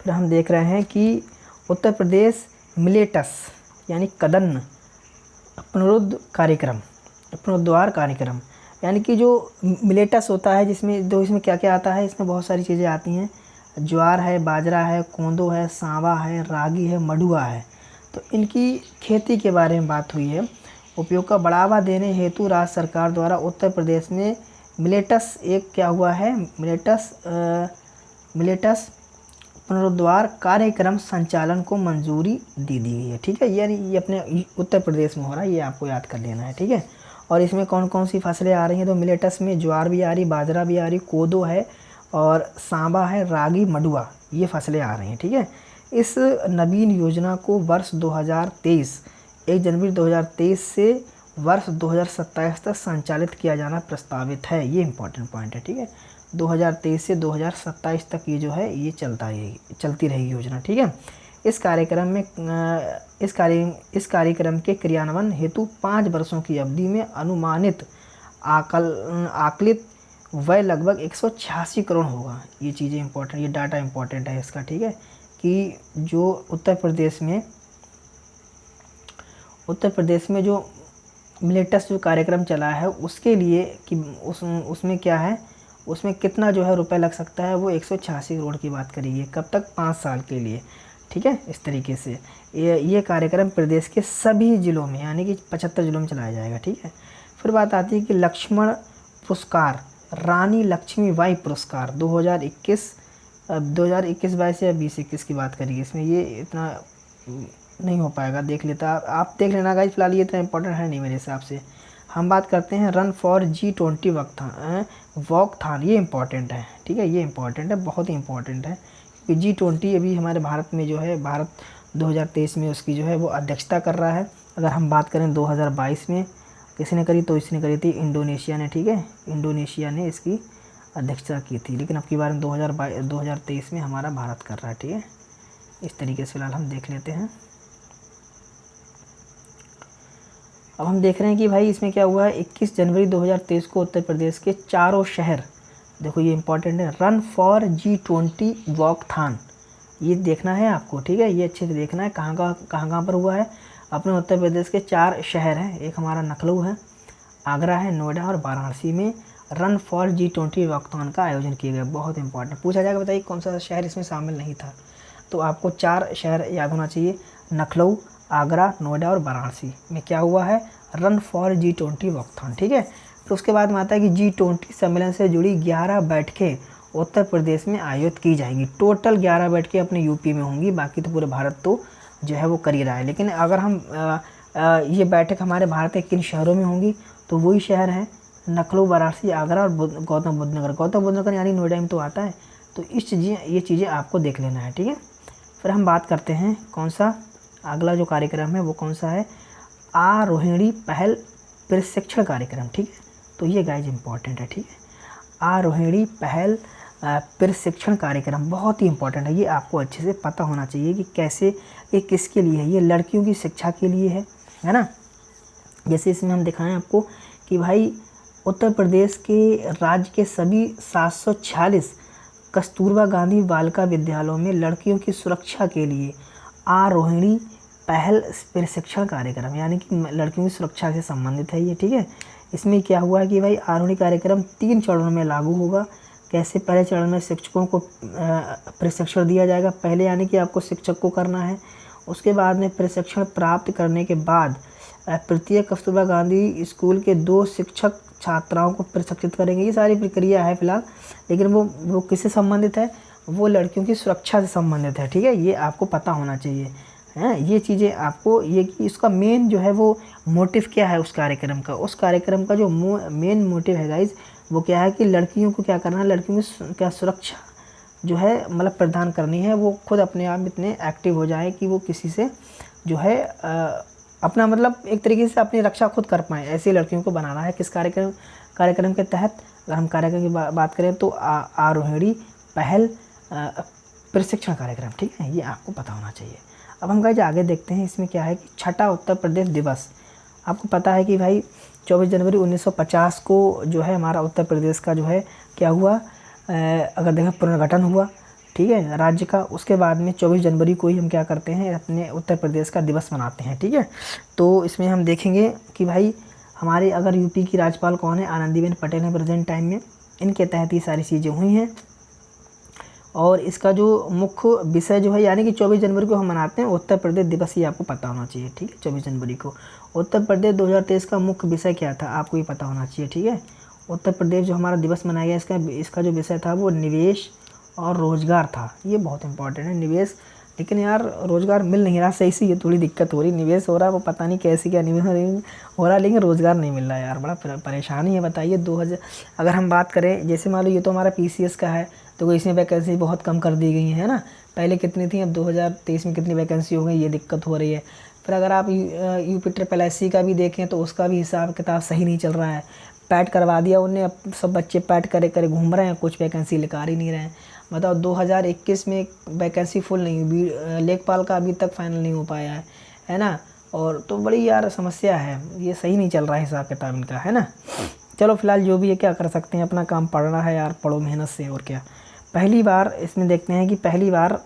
Speaker 1: फिर हम देख रहे हैं कि उत्तर प्रदेश मिलेटस यानी कदन्न पुनरुद्धार कार्यक्रम, यानी कि जो मिलेटस होता है इसमें क्या क्या आता है? इसमें बहुत सारी चीज़ें आती हैं, ज्वार है, बाजरा है, कोंदो है, सांवा है, रागी है, मडुआ है। तो इनकी खेती के बारे में बात हुई है। उपयोग का बढ़ावा देने हेतु राज्य सरकार द्वारा उत्तर प्रदेश में मिलेटस एक क्या हुआ है? मिलेटस पुनरुद्धार कार्यक्रम संचालन को मंजूरी दी गई है, ठीक है। यानी ये अपने उत्तर प्रदेश में हो रहा है, ये आपको याद कर लेना है, ठीक है। और इसमें कौन कौन सी फसलें आ रही हैं? तो मिलेटस में ज्वार भी आ रही, बाजरा भी आ रही, कोदो है और सांबा है, रागी, मडुआ, ये फसलें आ रही हैं, ठीक है। इस नवीन योजना को वर्ष 2023 1 जनवरी 2023 से वर्ष 2027 तक संचालित किया जाना प्रस्तावित है। ये इंपॉर्टेंट पॉइंट है, ठीक है। 2023 से 2027 तक ये जो है ये चलती रहेगी योजना, ठीक है। इस कार्यक्रम के क्रियान्वयन हेतु 5 वर्षों की अवधि में अनुमानित आकलित व्यय लगभग 186 करोड़ होगा। ये चीज़ें इंपॉर्टेंट, ये डाटा इंपॉर्टेंट है इसका, ठीक है, कि जो उत्तर प्रदेश में जो लेटेस्ट जो कार्यक्रम चला है उसके लिए कि उसमें क्या है, उसमें कितना जो है रुपए लग सकता है, वो 186 करोड़ की बात करिए। कब तक? 5 साल के लिए, ठीक है। इस तरीके से ये कार्यक्रम प्रदेश के सभी ज़िलों में यानी कि 75 ज़िलों में चलाया जाएगा, ठीक है। फिर बात आती है कि लक्ष्मण पुरस्कार, रानी लक्ष्मीबाई पुरस्कार 2021-22 या 20-21 की बात करिए। इसमें ये इतना नहीं हो पाएगा, देख लेता आप देख लेना गाइस, फिलहाल ये इतना इंपॉर्टेंट है नहीं मेरे हिसाब से। हम बात करते हैं रन फॉर G20 वॉकथॉन, ये इंपॉर्टेंट है, ठीक है, ये इंपॉर्टेंट है, बहुत ही इंपॉर्टेंट है कि G20 अभी हमारे भारत में जो है, भारत 2023 में उसकी जो है वो अध्यक्षता कर रहा है। अगर हम बात करें 2022 में किसने करी, तो इसने करी थी इंडोनेशिया ने, ठीक है, इंडोनेशिया ने इसकी अध्यक्षता की थी। लेकिन अब की बार 2023 में हमारा भारत कर रहा है, ठीक है। इस तरीके से फिलहाल हम देख लेते हैं। अब हम देख रहे हैं कि भाई इसमें क्या हुआ है, 21 जनवरी 2023 को उत्तर प्रदेश के चारों शहर, देखो ये इंपॉर्टेंट है, रन फॉर G20 वॉकथॉन, ये देखना है आपको, ठीक है, ये अच्छे से देखना है कहाँ पर हुआ है। अपने उत्तर प्रदेश के 4 शहर हैं, एक हमारा लखनऊ है, आगरा है, नोएडा और वाराणसी में रन फॉर G20 वॉकथॉन का आयोजन किया गया। बहुत इंपॉर्टेंट पूछा जाएगा, बताइए कौन सा शहर इसमें शामिल नहीं था। तो आपको 4 शहर याद होना चाहिए, लखनऊ, आगरा, नोएडा और वाराणसी में क्या हुआ है, रन फॉर G20 वॉकथॉन, ठीक है। तो उसके बाद में आता है कि G20 सम्मेलन से जुड़ी 11 बैठकें उत्तर प्रदेश में आयोजित की जाएंगी। टोटल 11 बैठकें अपने यूपी में होंगी, बाकी तो पूरे भारत तो जो है वो कर ही रहा है। लेकिन अगर हम ये बैठक हमारे भारत के किन शहरों में होंगी, तो वही शहर हैं लखनऊ, वाराणसी, आगरा और गौतम बुद्ध नगर यानी नोएडा में तो आता है। तो ये चीज़ें आपको देख लेना है, ठीक है। फिर हम बात करते हैं कौन सा अगला जो कार्यक्रम है वो कौन सा है, आरोहिणी पहल प्रशिक्षण कार्यक्रम, ठीक है। तो ये गाइज इंपॉर्टेंट है, ठीक है, आरोहिणी पहल प्रशिक्षण कार्यक्रम बहुत ही इंपॉर्टेंट है। ये आपको अच्छे से पता होना चाहिए कि कैसे, ये किसके लिए है, ये लड़कियों की शिक्षा के लिए है ना। जैसे इसमें हम दिखाएं आपको कि भाई उत्तर प्रदेश के राज्य के सभी 746 कस्तूरबा गांधी बालिका विद्यालयों में लड़कियों की सुरक्षा के लिए आरोहिणी पहल प्रशिक्षण कार्यक्रम यानी कि लड़कियों की सुरक्षा से संबंधित है ये, ठीक है। इसमें क्या हुआ है कि भाई आरोहिणी कार्यक्रम 3 चरणों में लागू होगा। कैसे? पहले चरण में शिक्षकों को प्रशिक्षण दिया जाएगा, पहले यानी कि आपको शिक्षक को करना है। उसके बाद में प्रशिक्षण प्राप्त करने के बाद प्रत्येक कस्तूरबा गांधी स्कूल के 2 शिक्षक छात्राओं को प्रशिक्षित करेंगे। ये सारी प्रक्रिया है फिलहाल, लेकिन वो किससे संबंधित है, वो लड़कियों की सुरक्षा से संबंधित है, ठीक है। ये आपको पता होना चाहिए, हैं ये चीज़ें आपको, ये कि इसका मेन जो है वो मोटिव क्या है उस कार्यक्रम का जो मेन मोटिव है गाइज, वो क्या है कि लड़कियों को क्या करना है, लड़कियों की क्या सुरक्षा जो है मतलब प्रदान करनी है। वो खुद अपने आप इतने एक्टिव हो जाए कि वो किसी से जो है अपना मतलब एक तरीके से अपनी रक्षा खुद कर पाएँ, ऐसी लड़कियों को बनाना है। किस कार्यक्रम के तहत अगर हम कार्यक्रम की बात करें तो आरोहिणी पहल प्रशिक्षण कार्यक्रम, ठीक है, ये आपको पता होना चाहिए। अब हम गाइस आगे देखते हैं, इसमें क्या है कि छठा उत्तर प्रदेश दिवस। आपको पता है कि भाई 24 जनवरी 1950 को जो है हमारा उत्तर प्रदेश का जो है क्या हुआ, अगर देखें पुनर्गठन हुआ, ठीक है, राज्य का। उसके बाद में 24 जनवरी को ही हम क्या करते हैं, अपने उत्तर प्रदेश का दिवस मनाते हैं, ठीक है। तो इसमें हम देखेंगे कि भाई हमारे अगर यूपी की राज्यपाल कौन है, आनंदीबेन पटेल हैं प्रेजेंट टाइम में, इनके तहत ये सारी चीज़ें हुई हैं। और इसका जो मुख्य विषय जो है यानी कि 24 जनवरी को हम मनाते हैं उत्तर प्रदेश दिवस, ये आपको पता होना चाहिए, ठीक है। 24 जनवरी को उत्तर प्रदेश 2023 का मुख्य विषय क्या था, आपको ये पता होना चाहिए, ठीक है। उत्तर प्रदेश जो हमारा दिवस मनाया गया, इसका जो विषय था वो निवेश और रोज़गार था। ये बहुत इंपॉर्टेंट है, निवेश, लेकिन यार रोज़गार मिल नहीं रहा सही से, ये थोड़ी दिक्कत हो रही। निवेश हो रहा है वो पता नहीं कैसे क्या निवेश हो रहा है, लेकिन रोज़गार नहीं मिल रहा है यार, बड़ा परेशानी है। बताइए 2000 अगर हम बात करें, जैसे मान लो ये तो हमारा PCS का है, तो इसमें वैकेंसी बहुत कम कर दी गई है ना, पहले कितनी थी, अब 2023 में कितनी वैकेंसी हो गई, ये दिक्कत हो रही है। फिर अगर आप UP-SSC का भी देखें तो उसका भी हिसाब किताब सही नहीं चल रहा है। पैट करवा दिया उनने, अब सब बच्चे पैट करे घूम रहे हैं, कुछ वैकेंसी निकाल ही नहीं रहे हैं। बताओ 2021 में वैकेंसी फुल नहीं हुई, लेखपाल का अभी तक फाइनल नहीं हो पाया है ना। और तो बड़ी यार समस्या है, ये सही नहीं चल रहा है हिसाब किताब इनका, है ना। चलो फिलहाल जो भी है क्या कर सकते हैं, अपना काम पढ़ना है यार, पढ़ो मेहनत से और क्या। पहली बार इसमें देखते हैं कि पहली बार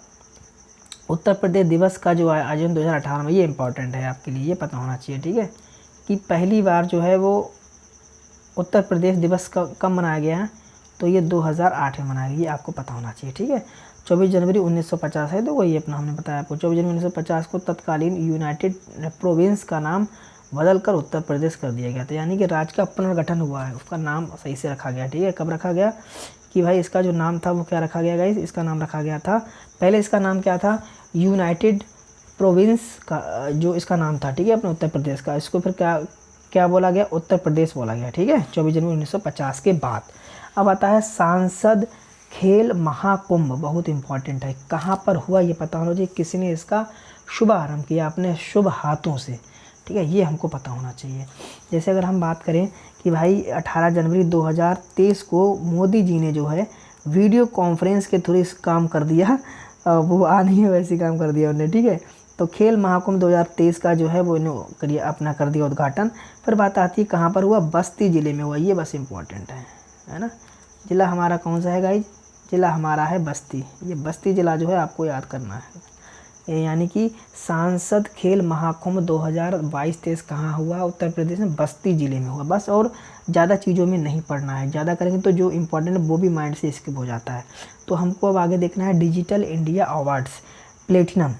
Speaker 1: उत्तर प्रदेश दिवस का जो आयोजन 2018 में, ये इंपॉर्टेंट है आपके लिए, ये पता होना चाहिए, ठीक है, कि पहली बार जो है वो उत्तर प्रदेश दिवस का कब मनाया गया है, तो ये 2008 में मनाया गया, ये आपको पता होना चाहिए, ठीक है। 24 जनवरी 1950 है, तो वही अपना हमने बताया आपको, 24 जनवरी 1950 को तत्कालीन यूनाइटेड प्रोविंस का नाम बदलकर उत्तर प्रदेश कर दिया गया था, यानी कि राज्य का पुनर्गठन हुआ है, उसका नाम सही से रखा गया, ठीक है। कब रखा गया कि भाई इसका जो नाम था वो क्या रखा गया गाइस, इसका नाम रखा गया था, पहले इसका नाम क्या था, यूनाइटेड प्रोविंस का जो इसका नाम था, ठीक है, अपने उत्तर प्रदेश का, इसको फिर क्या क्या बोला गया, उत्तर प्रदेश बोला गया, ठीक है, 24 जनवरी 1950 के बाद। अब आता है सांसद खेल महाकुंभ, बहुत इंपॉर्टेंट है, कहाँ पर हुआ ये पता होना चाहिए, किसने इसका शुभारंभ किया अपने शुभ हाथों से, ठीक है, ये हमको पता होना चाहिए। जैसे अगर हम बात करें कि भाई 18 जनवरी 2023 को मोदी जी ने जो है वीडियो कॉन्फ्रेंस के थ्रू इस काम कर दिया, वो आ नहीं है वैसे काम कर दिया उन्होंने, ठीक है। तो खेल महाकुंभ 2023 का जो है वो इन्होंने अपना कर दिया उद्घाटन। फिर बात आती है कहाँ पर हुआ, बस्ती ज़िले में हुआ, ये बस इम्पोर्टेंट है ना। ज़िला हमारा कौन सा है गाइज, ज़िला हमारा है बस्ती, ये बस्ती ज़िला जो है आपको याद करना है। यानी कि सांसद खेल महाकुंभ 2022-23 कहाँ हुआ, उत्तर प्रदेश में बस्ती ज़िले में हुआ, बस। और ज़्यादा चीज़ों में नहीं पढ़ना है, ज़्यादा करेंगे तो जो इम्पोर्टेंट है वो भी माइंड से स्किप हो जाता है। तो हमको अब आगे देखना है डिजिटल इंडिया अवार्ड्स प्लेटिनम,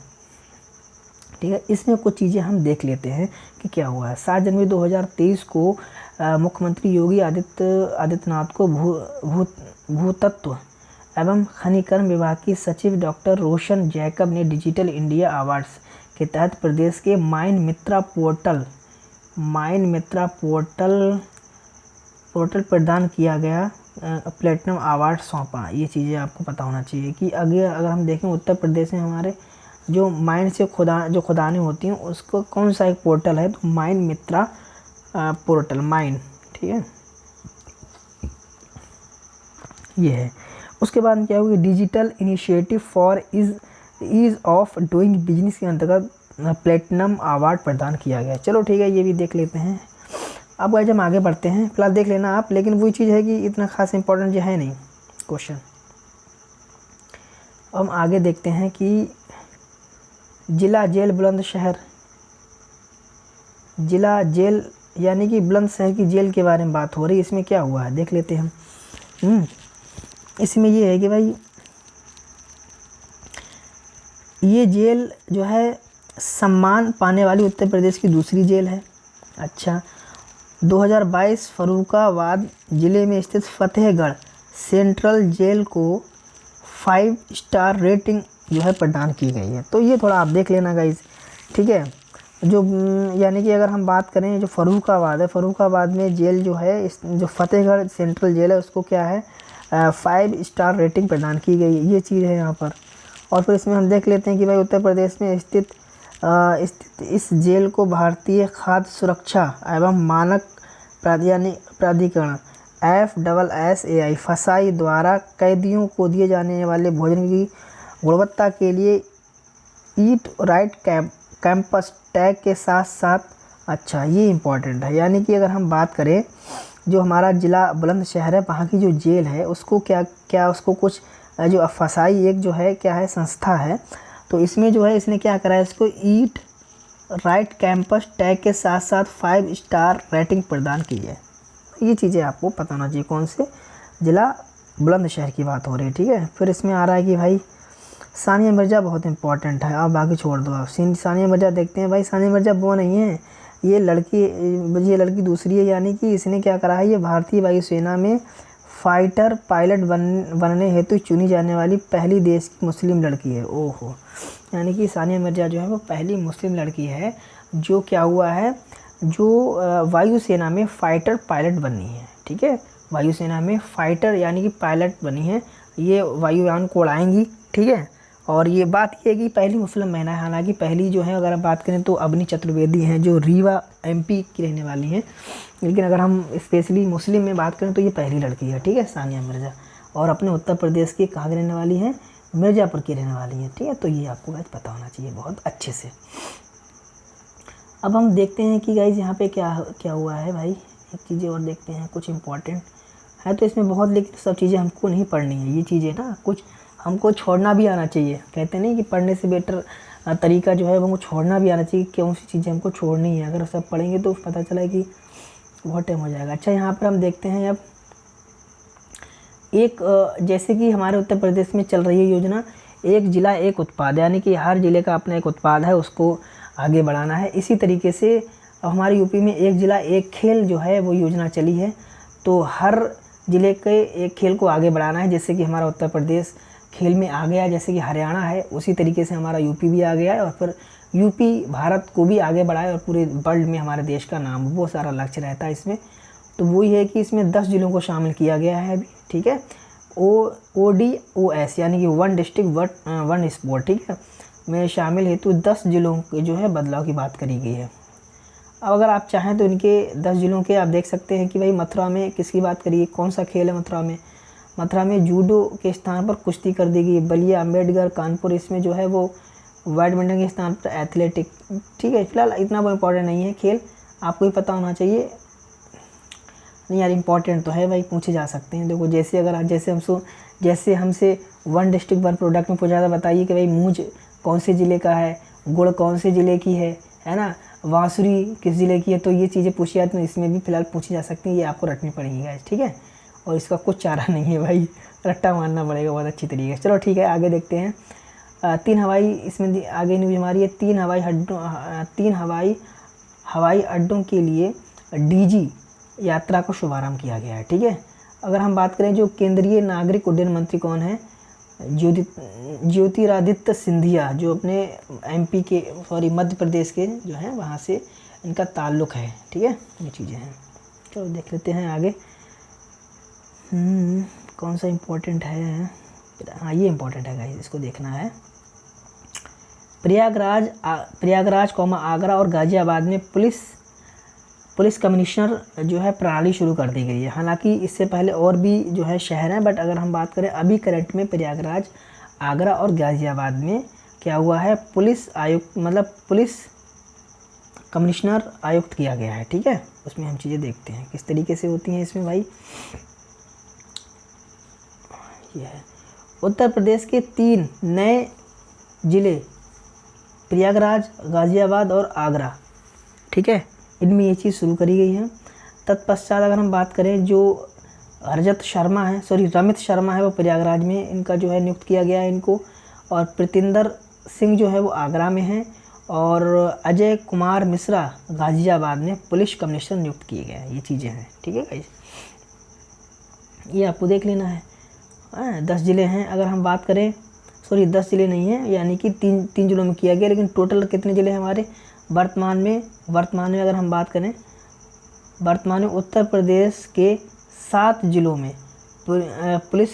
Speaker 1: ठीक है, इसमें कुछ चीज़ें हम देख लेते हैं कि क्या हुआ है। 7 जनवरी 2023 को मुख्यमंत्री योगी आदित्यनाथ को भूतत्व एवं खनिकर्म विभाग की सचिव डॉक्टर रोशन जैकब ने डिजिटल इंडिया अवार्ड्स के तहत प्रदेश के माइन मित्रा पोर्टल प्रदान किया गया प्लेटिनम अवार्ड सौंपा। ये चीज़ें आपको पता होना चाहिए कि अगर हम देखें उत्तर प्रदेश में हमारे जो माइन से खुदानी होती हैं उसको कौन सा एक पोर्टल है, तो माइन मित्रा पोर्टल, माइन, ठीक है, ये है। उसके बाद क्या हुआ, digital initiative for ease of doing business के अंतर्गत प्लेटिनम अवार्ड प्रदान किया गया। चलो ठीक है, ये भी देख लेते हैं। अब गाइस हम आगे बढ़ते हैं, फिलहाल देख लेना आप, लेकिन वही चीज़ है कि इतना खास इंपॉर्टेंट जो है नहीं क्वेश्चन। हम आगे देखते हैं कि जिला जेल बुलंदशहर, जिला जेल यानी कि बुलंदशहर की जेल के बारे में बात हो रही है, इसमें क्या हुआ है देख लेते हैं हम। इसमें ये है कि भाई ये जेल जो है सम्मान पाने वाली उत्तर प्रदेश की दूसरी जेल है। अच्छा, 2022 फर्रुखाबाद ज़िले में स्थित फतेहगढ़ सेंट्रल जेल को 5 स्टार रेटिंग जो है प्रदान की गई है। तो ये थोड़ा आप देख लेना गाइज, ठीक है। जो यानी कि अगर हम बात करें जो फर्रुखाबाद है, फर्रुखाबाद में जेल जो है, जो फतेहगढ़ सेंट्रल जेल है उसको क्या है 5 स्टार रेटिंग प्रदान की गई है, ये चीज़ है यहाँ पर। और फिर इसमें हम देख लेते हैं कि भाई उत्तर प्रदेश में स्थित इस जेल को भारतीय खाद्य सुरक्षा एवं मानक प्राधिकरण FSSAI फसाई द्वारा कैदियों को दिए जाने वाले भोजन की गुणवत्ता के लिए ईट राइट कैंपस टैग के साथ साथ, अच्छा ये इम्पॉर्टेंट है, यानी कि अगर हम बात करें जो हमारा ज़िला बुलंदशहर है वहाँ की जो जेल है उसको क्या उसको कुछ जो फसाई एक जो है क्या है संस्था है, तो इसमें जो है इसने क्या करा है, इसको ईट राइट कैंपस टैग के साथ साथ 5 स्टार रेटिंग प्रदान की है। ये चीज़ें आपको पता होना चाहिए, कौन से ज़िला बुलंदशहर की बात हो रही है, ठीक है। फिर इसमें आ रहा है कि भाई सानिया मिर्ज़ा बहुत इंपॉर्टेंट है, आप बाकी छोड़ दो, आप सानिया मिर्ज़ा देखते हैं। भाई सानिया मिर्ज़ा वो नहीं है, ये लड़की दूसरी है, यानी कि इसने क्या करा है, ये भारतीय वायुसेना में फाइटर पायलट बनने हेतु चुनी जाने वाली पहली देश की मुस्लिम लड़की है। ओहो, यानी कि सानिया मिर्ज़ा जो है वो पहली मुस्लिम लड़की है जो क्या हुआ है, जो वायुसेना में फ़ाइटर पायलट बनी है, ठीक है, वायुसेना में फ़ाइटर यानी कि पायलट बनी है, ये वायुयान को उड़ाएंगी, ठीक है। और ये बात ये है कि पहली मुस्लिम महिला है, हालांकि पहली जो है अगर हम बात करें तो अवनी चतुर्वेदी हैं जो रीवा MP की रहने वाली हैं, लेकिन अगर हम स्पेशली मुस्लिम में बात करें तो ये पहली लड़की है, ठीक है, सानिया मिर्ज़ा। और अपने उत्तर प्रदेश की कहाँ की रहने वाली हैं, मिर्ज़ापुर की रहने वाली हैं, ठीक है। तो ये आपको गाइज पता होना चाहिए बहुत अच्छे से। अब हम देखते हैं कि गाइज यहाँ पे क्या क्या हुआ है भाई, एक चीज़ें और देखते हैं कुछ इंपॉर्टेंट है तो इसमें बहुत, लेकिन सब चीज़ें हमको नहीं पढ़नी है ये चीज़ें ना, कुछ हमको छोड़ना भी आना चाहिए। कहते नहीं कि पढ़ने से बेटर तरीका जो है वो हमको छोड़ना भी आना चाहिए, कौन सी चीज़ें हमको छोड़नी है। अगर सब पढ़ेंगे तो पता चला कि बहुत टाइम हो जाएगा। अच्छा, यहाँ पर हम देखते हैं अब एक जैसे कि हमारे उत्तर प्रदेश में चल रही है योजना एक ज़िला एक उत्पाद, यानी कि हर ज़िले का अपना एक उत्पाद है, उसको आगे बढ़ाना है। इसी तरीके से अब हमारे यूपी में एक ज़िला एक खेल जो है वो योजना चली है, तो हर ज़िले के एक खेल को आगे बढ़ाना है। जैसे कि हमारा उत्तर प्रदेश खेल में आ गया, जैसे कि हरियाणा है, उसी तरीके से हमारा यूपी भी आ गया है, और फिर यूपी भारत को भी आगे बढ़ाए और पूरे वर्ल्ड में हमारे देश का नाम, वो सारा लक्ष्य रहता है इसमें। तो वही है कि इसमें 10 ज़िलों को शामिल किया गया है अभी, ठीक है। ODOS यानी कि वन डिस्ट्रिक्ट वन स्पोर्ट, ठीक है, में शामिल हेतु 10 ज़िलों के जो है बदलाव की बात करी गई है। अब अगर आप चाहें तो इनके 10 ज़िलों के आप देख सकते हैं कि भाई मथुरा में किसकी बात करिए, कौन सा खेल है मथुरा में। मथुरा में जूडो के स्थान पर कुश्ती कर दी गई। बलिया, अम्बेडकर, कानपुर इसमें जो है वो बैडमिंटन के स्थान पर एथलेटिक, ठीक है। फिलहाल इतना वो इम्पोर्टेंट नहीं है खेल, आपको ही पता होना चाहिए। नहीं यार इम्पॉर्टेंट तो है भाई, पूछे जा सकते हैं। देखो जैसे अगर जैसे हमसे वन डिस्ट्रिक्ट वन प्रोडक्ट में पूछा था, बताइए कि भाई मूंज कौन से ज़िले का है, गुड़ कौन से ज़िले की है ना, बांसुरी किस ज़िले की है, तो ये चीज़ें पूछी जाती हैं, इसमें भी फिलहाल पूछी जा सकती हैं, ये आपको रटनी पड़ेगी गाइस, ठीक है। और इसका कुछ चारा नहीं है भाई, रट्टा मारना पड़ेगा बहुत अच्छी तरीके से। चलो ठीक है, आगे देखते हैं। 3 हवाई इसमें आगे न्यूज़ हमारी है, 3 हवाई अड्डों के लिए DG यात्रा को शुभारंभ किया गया है, ठीक है। अगर हम बात करें जो केंद्रीय नागरिक उड्डयन मंत्री कौन है, ज्योतिरादित्य सिंधिया, जो अपने मध्य प्रदेश के जो हैं वहाँ से इनका ताल्लुक़ है, ठीक है। ये चीज़ें हैं, चलो देख लेते हैं आगे। कौन सा इम्पोर्टेंट है, हाँ ये इम्पोर्टेंट है गाइस, इसको देखना है। प्रयागराज आगरा और गाज़ियाबाद में पुलिस कमिश्नर जो है प्रणाली शुरू कर दी गई है। हालांकि इससे पहले और भी जो है शहर हैं, बट अगर हम बात करें अभी करंट में प्रयागराज, आगरा और गाज़ियाबाद में क्या हुआ है, पुलिस आयुक्त मतलब पुलिस कमिश्नर आयुक्त किया गया है, ठीक है। उसमें हम चीज़ें देखते हैं किस तरीके से होती हैं इसमें भाई। ये है उत्तर प्रदेश के 3 नए ज़िले प्रयागराज, गाज़ियाबाद और आगरा, ठीक है, इनमें ये चीज़ शुरू करी गई है। तत्पश्चात अगर हम बात करें जो रमित शर्मा है वो प्रयागराज में इनका जो है नियुक्त किया गया है इनको, और प्रीतिंदर सिंह जो है वो आगरा में है, और अजय कुमार मिश्रा गाज़ियाबाद में पुलिस कमिश्नर नियुक्त किए गए हैं। ये चीज़ें हैं, ठीक है गाइस, ये आपको देख लेना है। 10 ज़िले हैं, अगर हम बात करें 10 ज़िले नहीं हैं, यानी कि तीन ज़िलों में किया गया, लेकिन टोटल कितने ज़िले हैं हमारे वर्तमान में अगर हम बात करें, वर्तमान में उत्तर प्रदेश के 7 ज़िलों में पुलिस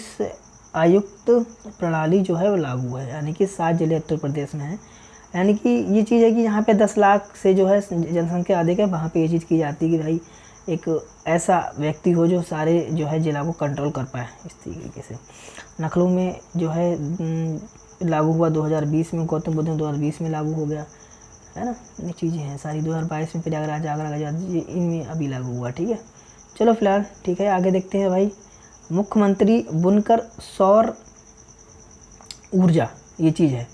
Speaker 1: आयुक्त प्रणाली जो है वो लागू है, यानी कि 7 ज़िले उत्तर प्रदेश में हैं। यानी कि ये चीज़ है कि यहाँ पे 10 लाख से जो है जनसंख्या अधिक है, वहाँ पे ये चीज़ की जाती है कि भाई एक ऐसा व्यक्ति हो जो सारे जो है ज़िला को कंट्रोल कर पाए इस तरीके से। लखनऊ में जो है लागू हुआ 2020 में, गौतम बुद्ध में 2020 में लागू हो गया है ना। ये चीज़ें हैं सारी 2022 में प्रयागराज, आगरा, गाज़ियाबाद इनमें अभी लागू हुआ, ठीक है। चलो फिलहाल ठीक है, आगे देखते हैं भाई। मुख्यमंत्री बुनकर सौर ऊर्जा, ये चीज़ है,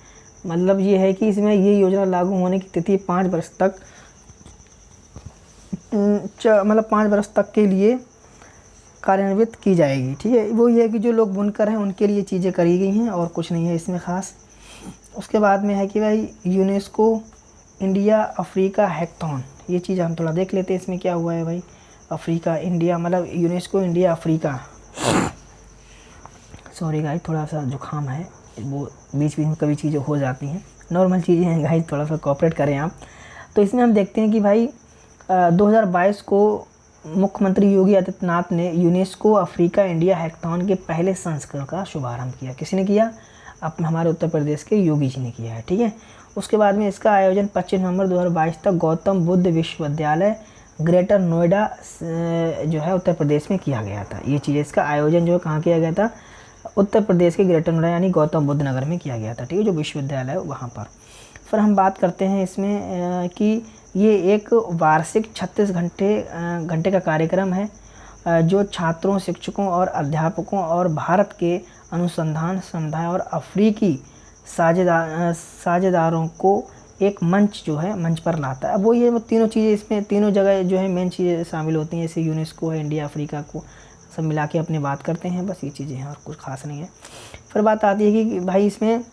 Speaker 1: मतलब ये है कि इसमें ये योजना लागू होने की तिथि 5 वर्ष तक, मतलब 5 वर्ष तक के लिए कार्यान्वित की जाएगी, ठीक है। वो ये है कि जो लोग बुनकर हैं उनके लिए चीज़ें करी गई हैं और कुछ नहीं है इसमें ख़ास। उसके बाद में है कि भाई यूनेस्को इंडिया अफ्रीका हैकथॉन, ये चीज़ हम थोड़ा देख लेते हैं इसमें क्या हुआ है भाई। अफ्रीका इंडिया मतलब UNESCO India Africa, sorry guys थोड़ा सा जुकाम है, वो बीच में कभी चीज़ें हो जाती हैं, नॉर्मल चीज़ें हैं गाइस, थोड़ा सा कोऑपरेट करें आप। तो इसमें हम देखते हैं कि भाई 2022 को मुख्यमंत्री योगी आदित्यनाथ ने यूनेस्को अफ्रीका इंडिया हैकथॉन के पहले संस्करण का शुभारंभ किया। किसने किया? हमारे उत्तर प्रदेश के योगी जी ने किया है, ठीक है। उसके बाद में इसका आयोजन 25 नवंबर 2022 तक गौतम बुद्ध विश्वविद्यालय ग्रेटर नोएडा जो है उत्तर प्रदेश में किया गया था। ये चीज़ इसका आयोजन जो है कहाँ किया गया था? उत्तर प्रदेश के ग्रेटर नोएडा यानी गौतम बुद्ध नगर में किया गया था, ठीक है, जो विश्वविद्यालय है वहाँ पर। फिर हम बात करते हैं इसमें कि ये एक वार्षिक 36 घंटे का कार्यक्रम है जो छात्रों, शिक्षकों और अध्यापकों और भारत के अनुसंधान समुदाय और अफ्रीकी साझेदारों को एक मंच जो है मंच पर लाता है। अब वो तीनों चीज़ें इसमें, तीनों जगह जो है मेन चीज़ें शामिल होती हैं, जैसे यूनेस्को है, इंडिया, अफ्रीका को सब मिला के अपनी बात करते हैं, बस ये चीज़ें हैं और कुछ खास नहीं है। फिर बात आती है कि भाई इसमें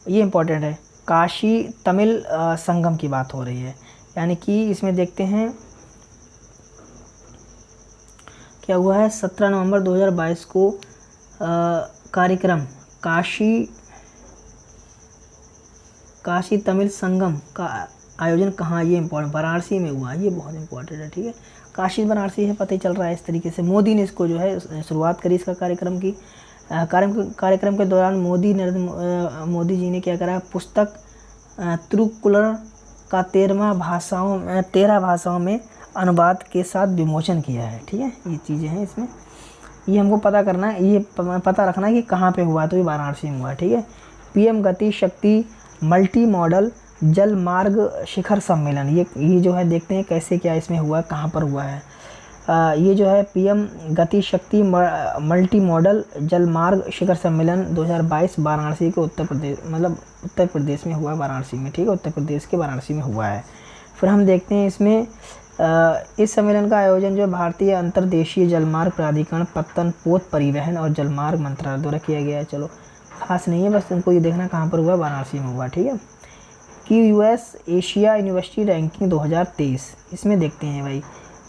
Speaker 1: ये इम्पोर्टेंट है, काशी तमिल संगम की बात हो रही है, यानी कि इसमें देखते हैं क्या हुआ है। 17 नवंबर 2022 को कार्यक्रम काशी तमिल संगम का आयोजन कहाँ, ये इम्पोर्टेंट, वाराणसी में हुआ, ये बहुत इंपॉर्टेंट है, ठीक है। काशी वाराणसी है, पता ही चल रहा है। इस तरीके से मोदी ने इसको जो है शुरुआत करी इसका कार्यक्रम की। कार्यक्रम के दौरान मोदी जी ने क्या करा, पुस्तक तिरुक्कुलर का 13 भाषाओं में अनुवाद के साथ विमोचन किया है, ठीक है। ये चीज़ें हैं इसमें, ये हमको पता करना है, ये पता रखना है कि कहाँ पे हुआ, तो ये वाराणसी में हुआ, ठीक है। पीएम गति शक्ति मल्टी मॉडल जल मार्ग शिखर सम्मेलन, ये जो है देखते हैं कैसे क्या इसमें हुआ, कहाँ पर हुआ है। ये जो है पीएम गति शक्ति मल्टी मॉडल जल मार्ग शिखर सम्मेलन 2022 वाराणसी के उत्तर प्रदेश में हुआ, वाराणसी में, ठीक है, उत्तर प्रदेश के वाराणसी में हुआ है। फिर हम देखते हैं इसमें इस सम्मेलन का आयोजन जो भारतीय अंतर्देशीय जलमार्ग प्राधिकरण, पत्तन पोत परिवहन और जलमार्ग मंत्रालय द्वारा किया गया है। चलो खास नहीं है, बस तुमको ये देखना कहाँ पर हुआ, वाराणसी में हुआ, ठीक है। कि यूएस एशिया यूनिवर्सिटी रैंकिंग 2023, इसमें देखते हैं भाई,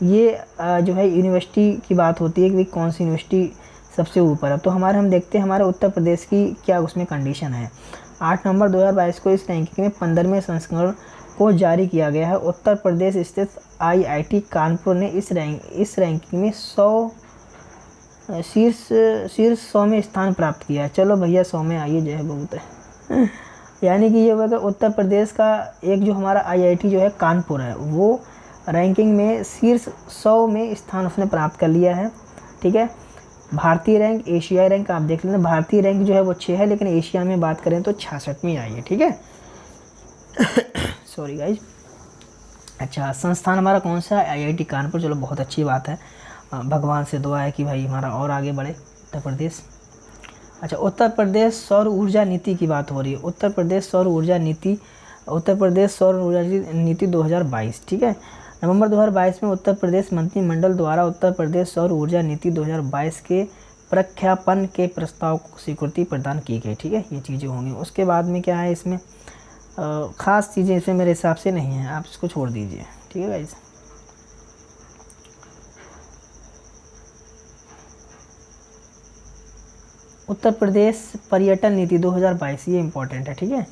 Speaker 1: ये जो है यूनिवर्सिटी की बात होती है कि भाई कौन सी यूनिवर्सिटी सबसे ऊपर है, तो हम देखते हैं हमारे उत्तर प्रदेश की क्या उसमें कंडीशन है। 8 नवंबर 2022 को इस रैंकिंग में 15वें संस्करण को जारी किया गया है। उत्तर प्रदेश स्थित आईआईटी कानपुर ने इस रैंकिंग में शीर्ष 100 में स्थान प्राप्त किया है। चलो भैया 100 में आइए, जो है बहुत है। यानी कि ये होगा उत्तर प्रदेश का एक जो हमारा आईआईटी जो है कानपुर है, वो रैंकिंग में शीर्ष 100 में स्थान उसने प्राप्त कर लिया है, ठीक है। भारतीय रैंक, एशियाई रैंक आप देख लेना, भारतीय रैंक जो है वो 6 है, लेकिन एशिया में बात करें तो 66वीं आई है, ठीक है। Sorry guys. अच्छा, संस्थान हमारा कौन सा है, आईआईटी कानपुर। चलो बहुत अच्छी बात है, भगवान से दुआ है कि भाई हमारा और आगे बढ़े उत्तर प्रदेश। अच्छा, उत्तर प्रदेश सौर ऊर्जा नीति की बात हो रही है। उत्तर प्रदेश सौर ऊर्जा नीति 2022, ठीक है। नवंबर 2022 में उत्तर प्रदेश मंत्रिमंडल द्वारा उत्तर प्रदेश सौर ऊर्जा नीति 2022 के प्रख्यापन के प्रस्ताव को स्वीकृति प्रदान की गई, ठीक है। ये चीज़ें होंगी। उसके बाद में क्या है इसमें, ख़ास चीज़ें इसमें मेरे हिसाब से नहीं हैं, आप इसको छोड़ दीजिए, ठीक है गाइस। उत्तर प्रदेश पर्यटन नीति 2022, ये इम्पोर्टेंट है, ठीक है।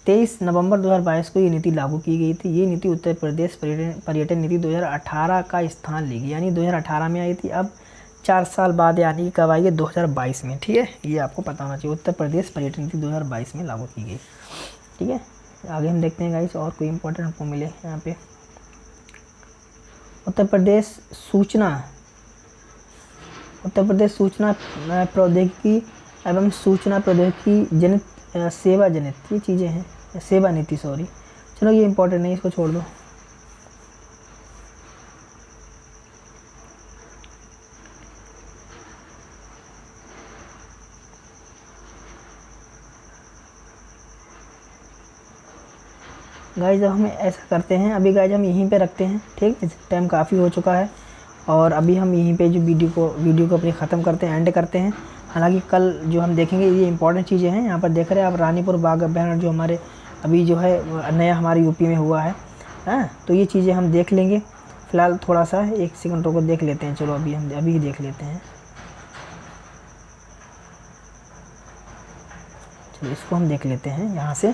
Speaker 1: 23 नवंबर 2022 को ये नीति लागू की गई थी। ये नीति उत्तर प्रदेश पर्यटन नीति 2018 का स्थान लेगी, यानी 2018 में आई थी, अब 4 साल बाद यानी कब आई है, 2022 में, ठीक है। ये आपको पता होना चाहिए, उत्तर प्रदेश पर्यटन नीति 2022 में लागू की गई, ठीक है। आगे हम देखते हैं गाइस और कोई इंपॉर्टेंट आपको मिले यहाँ पे। उत्तर प्रदेश सूचना प्रौद्योगिकी एवं सूचना प्रौद्योगिकी जनित सेवा जनित, ये चीज़ें हैं, सेवा नीति, सॉरी। चलो ये इंपॉर्टेंट नहीं, इसको छोड़ दो। गाइज अब हम ऐसा करते हैं, अभी गाइज हम यहीं पे रखते हैं, ठीक है। टाइम काफ़ी हो चुका है और अभी हम यहीं पे जो वीडियो को अपनी ख़त्म करते हैं, एंड करते हैं। हालांकि कल जो हम देखेंगे ये इंपॉर्टेंट चीज़ें हैं। यहाँ पर देख रहे हैं आप रानीपुर बाघ अभ्यारण्य जो हमारे अभी जो है नया हमारे यूपी में हुआ है, तो ये चीज़ें हम देख लेंगे। फ़िलहाल थोड़ा सा 1 सेकंड को देख लेते हैं। चलो अभी हम देख लेते हैं। चलो इसको हम देख लेते हैं यहाँ से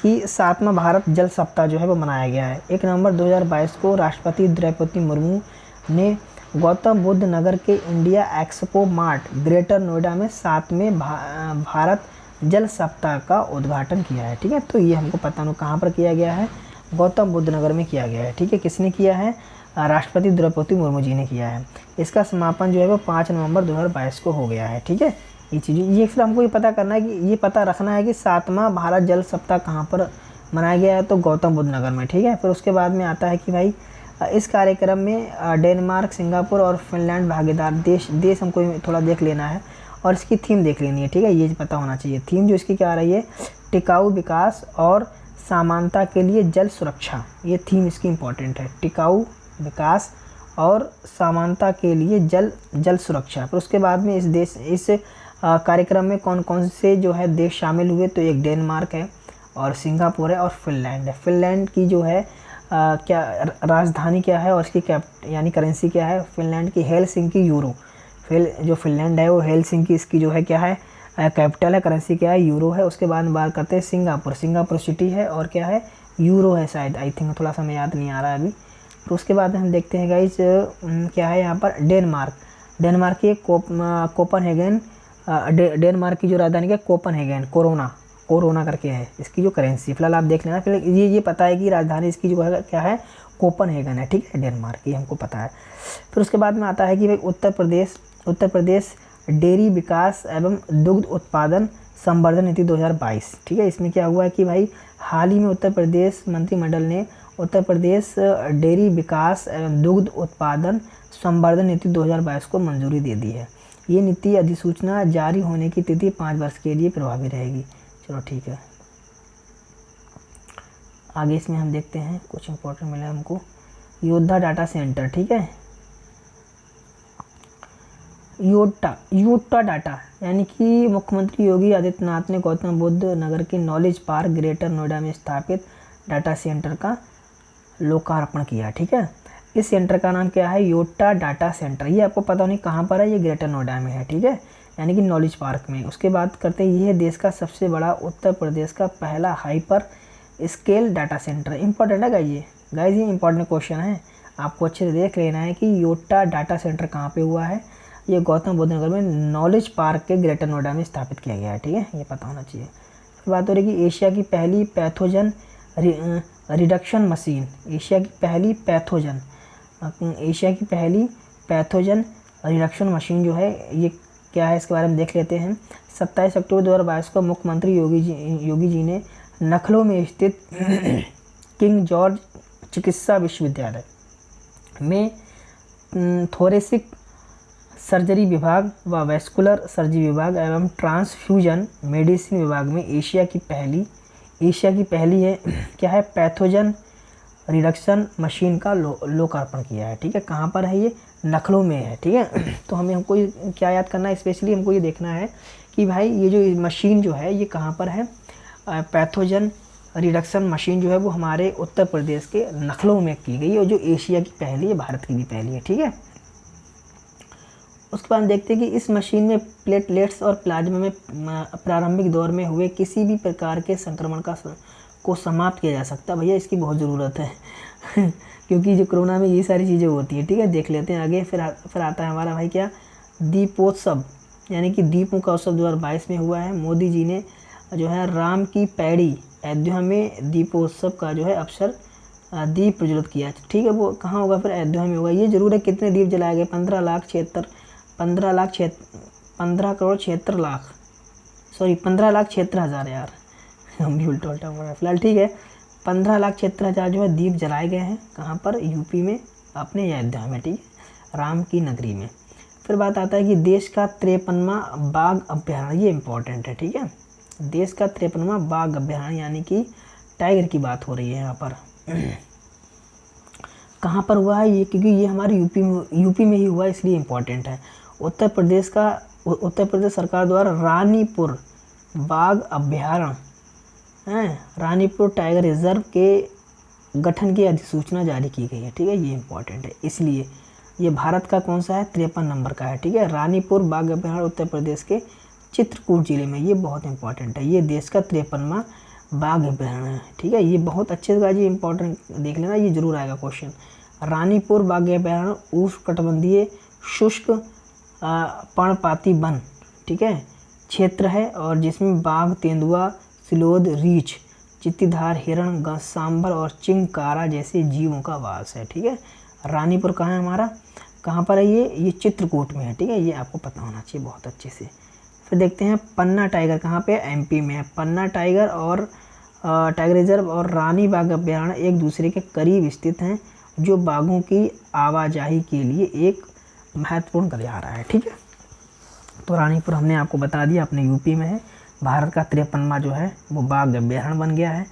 Speaker 1: कि 7वां भारत जल सप्ताह जो है वो मनाया गया है। 1 नवंबर 2022 को राष्ट्रपति द्रौपदी मुर्मू ने गौतम बुद्ध नगर के India expo mart greater Noida में 7वें भारत जल सप्ताह का उद्घाटन किया है, ठीक है। तो ये हमको पता नहीं कहाँ पर किया गया है, गौतम बुद्ध नगर में किया गया है, ठीक है। किसने किया है, राष्ट्रपति द्रौपदी मुर्मू जी ने किया है। इसका समापन जो है वो 5 नवंबर 2022 को हो गया है, ठीक है। ये चीज़, ये फिर हमको ये पता करना है कि ये पता रखना है कि 7वां भारत जल सप्ताह कहाँ पर मनाया गया है, तो गौतम बुद्ध नगर में, ठीक है। फिर उसके बाद में आता है कि भाई इस कार्यक्रम में डेनमार्क, सिंगापुर और फिनलैंड भागीदार देश हमको थोड़ा देख लेना है और इसकी थीम देख लेनी है, ठीक है। ये पता होना चाहिए थीम जो इसकी क्या आ रही है, टिकाऊ विकास और समानता के लिए जल सुरक्षा, ये थीम इसकी इम्पोर्टेंट है, टिकाऊ विकास और समानता के लिए जल सुरक्षा। फिर उसके बाद में इस कार्यक्रम में कौन कौन से जो है देश शामिल हुए, तो एक डेनमार्क है और सिंगापुर है और फिनलैंड है। फिनलैंड की जो है क्या राजधानी क्या है और इसकी यानी करेंसी क्या है, फिनलैंड की हेलसिंकी यूरो। जो फिनलैंड है वो हेलसिंकी इसकी जो है क्या है कैपिटल है, करेंसी क्या है यूरो है। उसके बाद बात करते हैं सिंगापुर सिटी है और क्या है यूरो है शायद, आई थिंक, थोड़ा सा मैं याद नहीं आ रहा है अभी। तो उसके बाद हम देखते हैं गाइस क्या है यहाँ पर डेनमार्क की कोपनहेगन, डेनमार्क की जो राजधानी है कोपनहेगन, कोरोना करके है इसकी जो करेंसी, फिलहाल आप देख लेना। फिर ये पता है कि राजधानी इसकी जो है क्या है कोपनहेगन है, ठीक है, डेनमार्क की हमको पता है। फिर उसके बाद में आता है कि भाई उत्तर प्रदेश डेयरी विकास एवं दुग्ध उत्पादन संवर्धन नीति 2022, ठीक है। इसमें क्या हुआ है कि भाई हाल ही में उत्तर प्रदेश मंत्रिमंडल ने उत्तर प्रदेश डेयरी विकास एवं दुग्ध उत्पादन संवर्धन नीति 2022 को मंजूरी दे दी है। ये नीति अधिसूचना जारी होने की तिथि 5 वर्ष के लिए प्रभावी रहेगी। चलो ठीक है, आगे इसमें हम देखते हैं कुछ इंपॉर्टेंट मिला हमको, योद्धा डाटा सेंटर, ठीक है। योटा डाटा यानी कि मुख्यमंत्री योगी आदित्यनाथ ने गौतम बुद्ध नगर के नॉलेज पार्क ग्रेटर नोएडा में स्थापित डाटा सेंटर का लोकार्पण किया, ठीक है। इस सेंटर का नाम क्या है, योटा डाटा सेंटर। ये आपको पता नहीं कहाँ पर है, ये ग्रेटर नोएडा में है, ठीक है, यानी कि नॉलेज पार्क में। उसके बाद करते हैं, ये देश का सबसे बड़ा उत्तर प्रदेश का पहला hyper scale data centre. Important है गाइस, ये इंपॉर्टेंट क्वेश्चन है, आपको अच्छे से देख लेना है कि योटा डाटा सेंटर कहाँ पे हुआ है। ये गौतम बुद्ध नगर में नॉलेज पार्क के ग्रेटर नोएडा में स्थापित किया गया है, ठीक है, ये पता होना चाहिए। फिर बात हो रही है कि एशिया की पहली पैथोजन रिडक्शन मशीन, एशिया की पहली पैथोजन रिडक्शन मशीन जो है ये क्या है, इसके बारे में देख लेते हैं। 27 अक्टूबर 2022 को मुख्यमंत्री योगी जी ने लखनऊ में स्थित किंग जॉर्ज चिकित्सा विश्वविद्यालय में थोरेसिक सर्जरी विभाग व वैस्कुलर सर्जरी विभाग एवं ट्रांसफ्यूजन मेडिसिन विभाग में एशिया की पहली है क्या है पैथोजन रिडक्शन मशीन का लोकार्पण किया है, ठीक है। कहाँ पर है, ये लखनऊ में है, ठीक है। तो हमको क्या याद करना है, स्पेशली हमको ये देखना है कि भाई ये जो मशीन जो है ये कहाँ पर है, पैथोजन रिडक्शन मशीन जो है वो हमारे उत्तर प्रदेश के लखनऊ में की गई है, और जो एशिया की पहली है, भारत की भी पहली है, ठीक है। उसके बाद देखते हैं कि इस मशीन में प्लेटलेट्स और प्लाज्मा में प्रारंभिक दौर में हुए किसी भी प्रकार के संक्रमण को समाप्त किया जा सकता है। भैया इसकी बहुत ज़रूरत है क्योंकि जो कोरोना में ये सारी चीज़ें होती हैं, ठीक है। देख लेते हैं आगे। फिर आता है हमारा भाई क्या, दीपोत्सव यानी कि दीपों का उत्सव 2022 में हुआ है। मोदी जी ने जो है राम की पैड़ी अयोध्या में दीपोत्सव का जो है अवसर दीप प्रज्वलित किया, ठीक है। वो कहाँ होगा, फिर अयोध्या में होगा। ये जरूर है कितने दीप जलाए गए, 15,76,000 यार, हम भी उल्टा बोल रहे हैं फिलहाल, ठीक है। 15,76,000 जो है दीप जलाए गए हैं, कहाँ पर, यूपी में अपने अयोध्या में, ठीक है, राम की नगरी में। फिर बात आता है कि देश का 53वां बाघ अभ्यारण्य, ये इंपॉर्टेंट है, ठीक है। देश का 53वां बाघ अभ्यारण्य यानी कि टाइगर की बात हो रही है यहाँ पर कहाँ पर हुआ है ये, क्योंकि ये हमारे यूपी में ही हुआ है, इसलिए इम्पोर्टेंट है। उत्तर प्रदेश सरकार द्वारा रानीपुर बाघ अभ्यारण्य रानीपुर टाइगर रिजर्व के गठन की अधिसूचना जारी की गई है, ठीक है, ये इंपॉर्टेंट है। इसलिए ये भारत का कौन सा है, 53 नंबर का है, ठीक है। रानीपुर बाघ अभ्यारण्य उत्तर प्रदेश के चित्रकूट जिले में, ये बहुत इंपॉर्टेंट है। ये देश का 53वां बाघ अभ्यारण्य है, ठीक है। ये बहुत अच्छे से, ये इंपॉर्टेंट देख लेना, ये जरूर आएगा क्वेश्चन। रानीपुर बाघ अभ्यारण्य उष्णकटिबंधीय शुष्क पर्णपाती वन, ठीक है, क्षेत्र है, और जिसमें बाघ, तेंदुआ, सिलोद, रीछ, चित्तीधार, हिरण, सांभर और चिंकारा जैसे जीवों का वास है, ठीक है। रानीपुर कहाँ है हमारा, कहाँ पर है ये चित्रकूट में है, ठीक है, ये आपको पता होना चाहिए बहुत अच्छे से। फिर देखते हैं पन्ना टाइगर कहाँ पे, एमपी में है। पन्ना टाइगर और टाइगर रिजर्व और रानी बाग अभ्यारण्य एक दूसरे के करीब स्थित हैं, जो बाघों की आवाजाही के लिए एक महत्वपूर्ण गलियारा है। ठीक है, तो रानीपुर हमने आपको बता दिया अपने यूपी में है। भारत का 53वां जो है वो बाघ अभ्यारण्य बन गया है।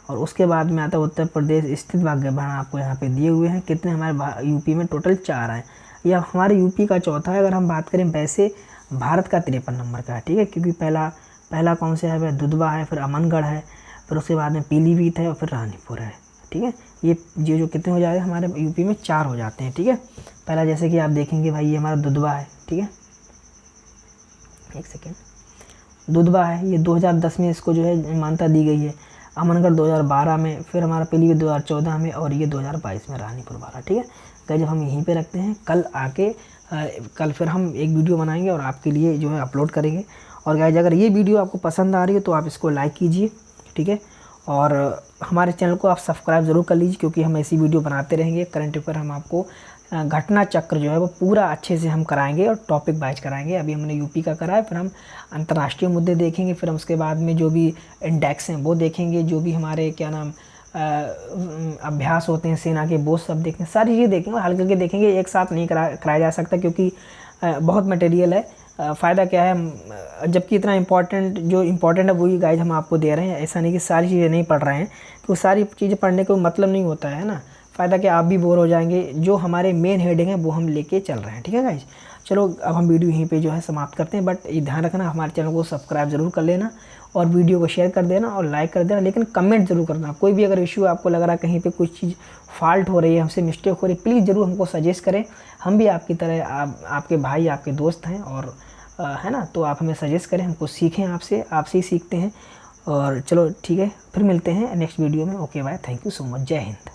Speaker 1: और उसके बाद में आता है उत्तर प्रदेश स्थित बाघ अभ्यारण्य, आपको यहाँ पे दिए हुए हैं। कितने हमारे यूपी में टोटल 4 हैं, या हमारे यूपी का चौथा है। अगर हम बात करें वैसे भारत का 53 नंबर का है। ठीक है, क्योंकि पहला कौन सा है, वह दुधवा है, फिर अमनगढ़ है, फिर उसके बाद में पीलीभीत है और फिर रानीपुर है। ठीक है, ये जो कितने हो जाते हैं हमारे यूपी में 4 हो जाते हैं। ठीक है, पहला जैसे कि आप देखेंगे भाई ये हमारा दुधवा है। ठीक है, एक सेकेंड, दुधवा है, ये 2010 में इसको जो है मान्यता दी गई है। अमनगढ़ 2012 में, फिर हमारा पीलीभीत 2014 में, और ये 2022 में रानीपुर वाला। ठीक है, तो जब हम यहीं पे रखते हैं, कल फिर हम एक वीडियो बनाएंगे और आपके लिए जो है अपलोड करेंगे। और गाइज अगर ये वीडियो आपको पसंद आ रही है तो आप इसको लाइक कीजिए। ठीक है, और हमारे चैनल को आप सब्सक्राइब ज़रूर कर लीजिए, क्योंकि हम ऐसी वीडियो बनाते रहेंगे। करंट अफेयर हम आपको घटना चक्र जो है वो पूरा अच्छे से हम कराएंगे और टॉपिक वाइज कराएंगे। अभी हमने यूपी का करा है, फिर हम अंतर्राष्ट्रीय मुद्दे देखेंगे, फिर हम उसके बाद में जो भी इंडेक्स हैं वो देखेंगे, जो भी हमारे क्या नाम अभ्यास होते हैं सेना के, वो सब देखेंगे, सारी चीज़ें देखेंगे। हल्के के देखेंगे, एक साथ नहीं कराया जा सकता, क्योंकि बहुत मटेरियल है। फ़ायदा क्या है, जबकि इतना जो इम्पोर्टेंट है वही गाइज हम आपको दे रहे हैं। ऐसा नहीं कि सारी चीज़ें नहीं पढ़ रहे हैं, तो सारी चीज़ें पढ़ने का मतलब नहीं होता है ना। फ़ायदा क्या, आप भी बोर हो जाएंगे। जो हमारे मेन हेडिंग है वो हम लेके चल रहे हैं। ठीक है गाइज, चलो अब हम वीडियो यहीं पे जो है समाप्त करते हैं। बट ये ध्यान रखना, हमारे चैनल को सब्सक्राइब ज़रूर कर लेना और वीडियो को शेयर कर देना और लाइक कर देना। लेकिन कमेंट ज़रूर करना, कोई भी अगर इशू आपको लग रहा है कहीं पे कुछ चीज़ फॉल्ट हो रही है, हमसे मिस्टेक हो रही है, प्लीज़ ज़रूर हमको सजेस्ट करें। हम भी आपकी तरह आपके भाई, आपके दोस्त हैं, और है ना, तो आप हमें सजेस्ट करें, हमको सीखें आपसे ही सीखते हैं। और चलो ठीक है, फिर मिलते हैं नेक्स्ट वीडियो में। Okay bye, thank you so much, जय हिंद।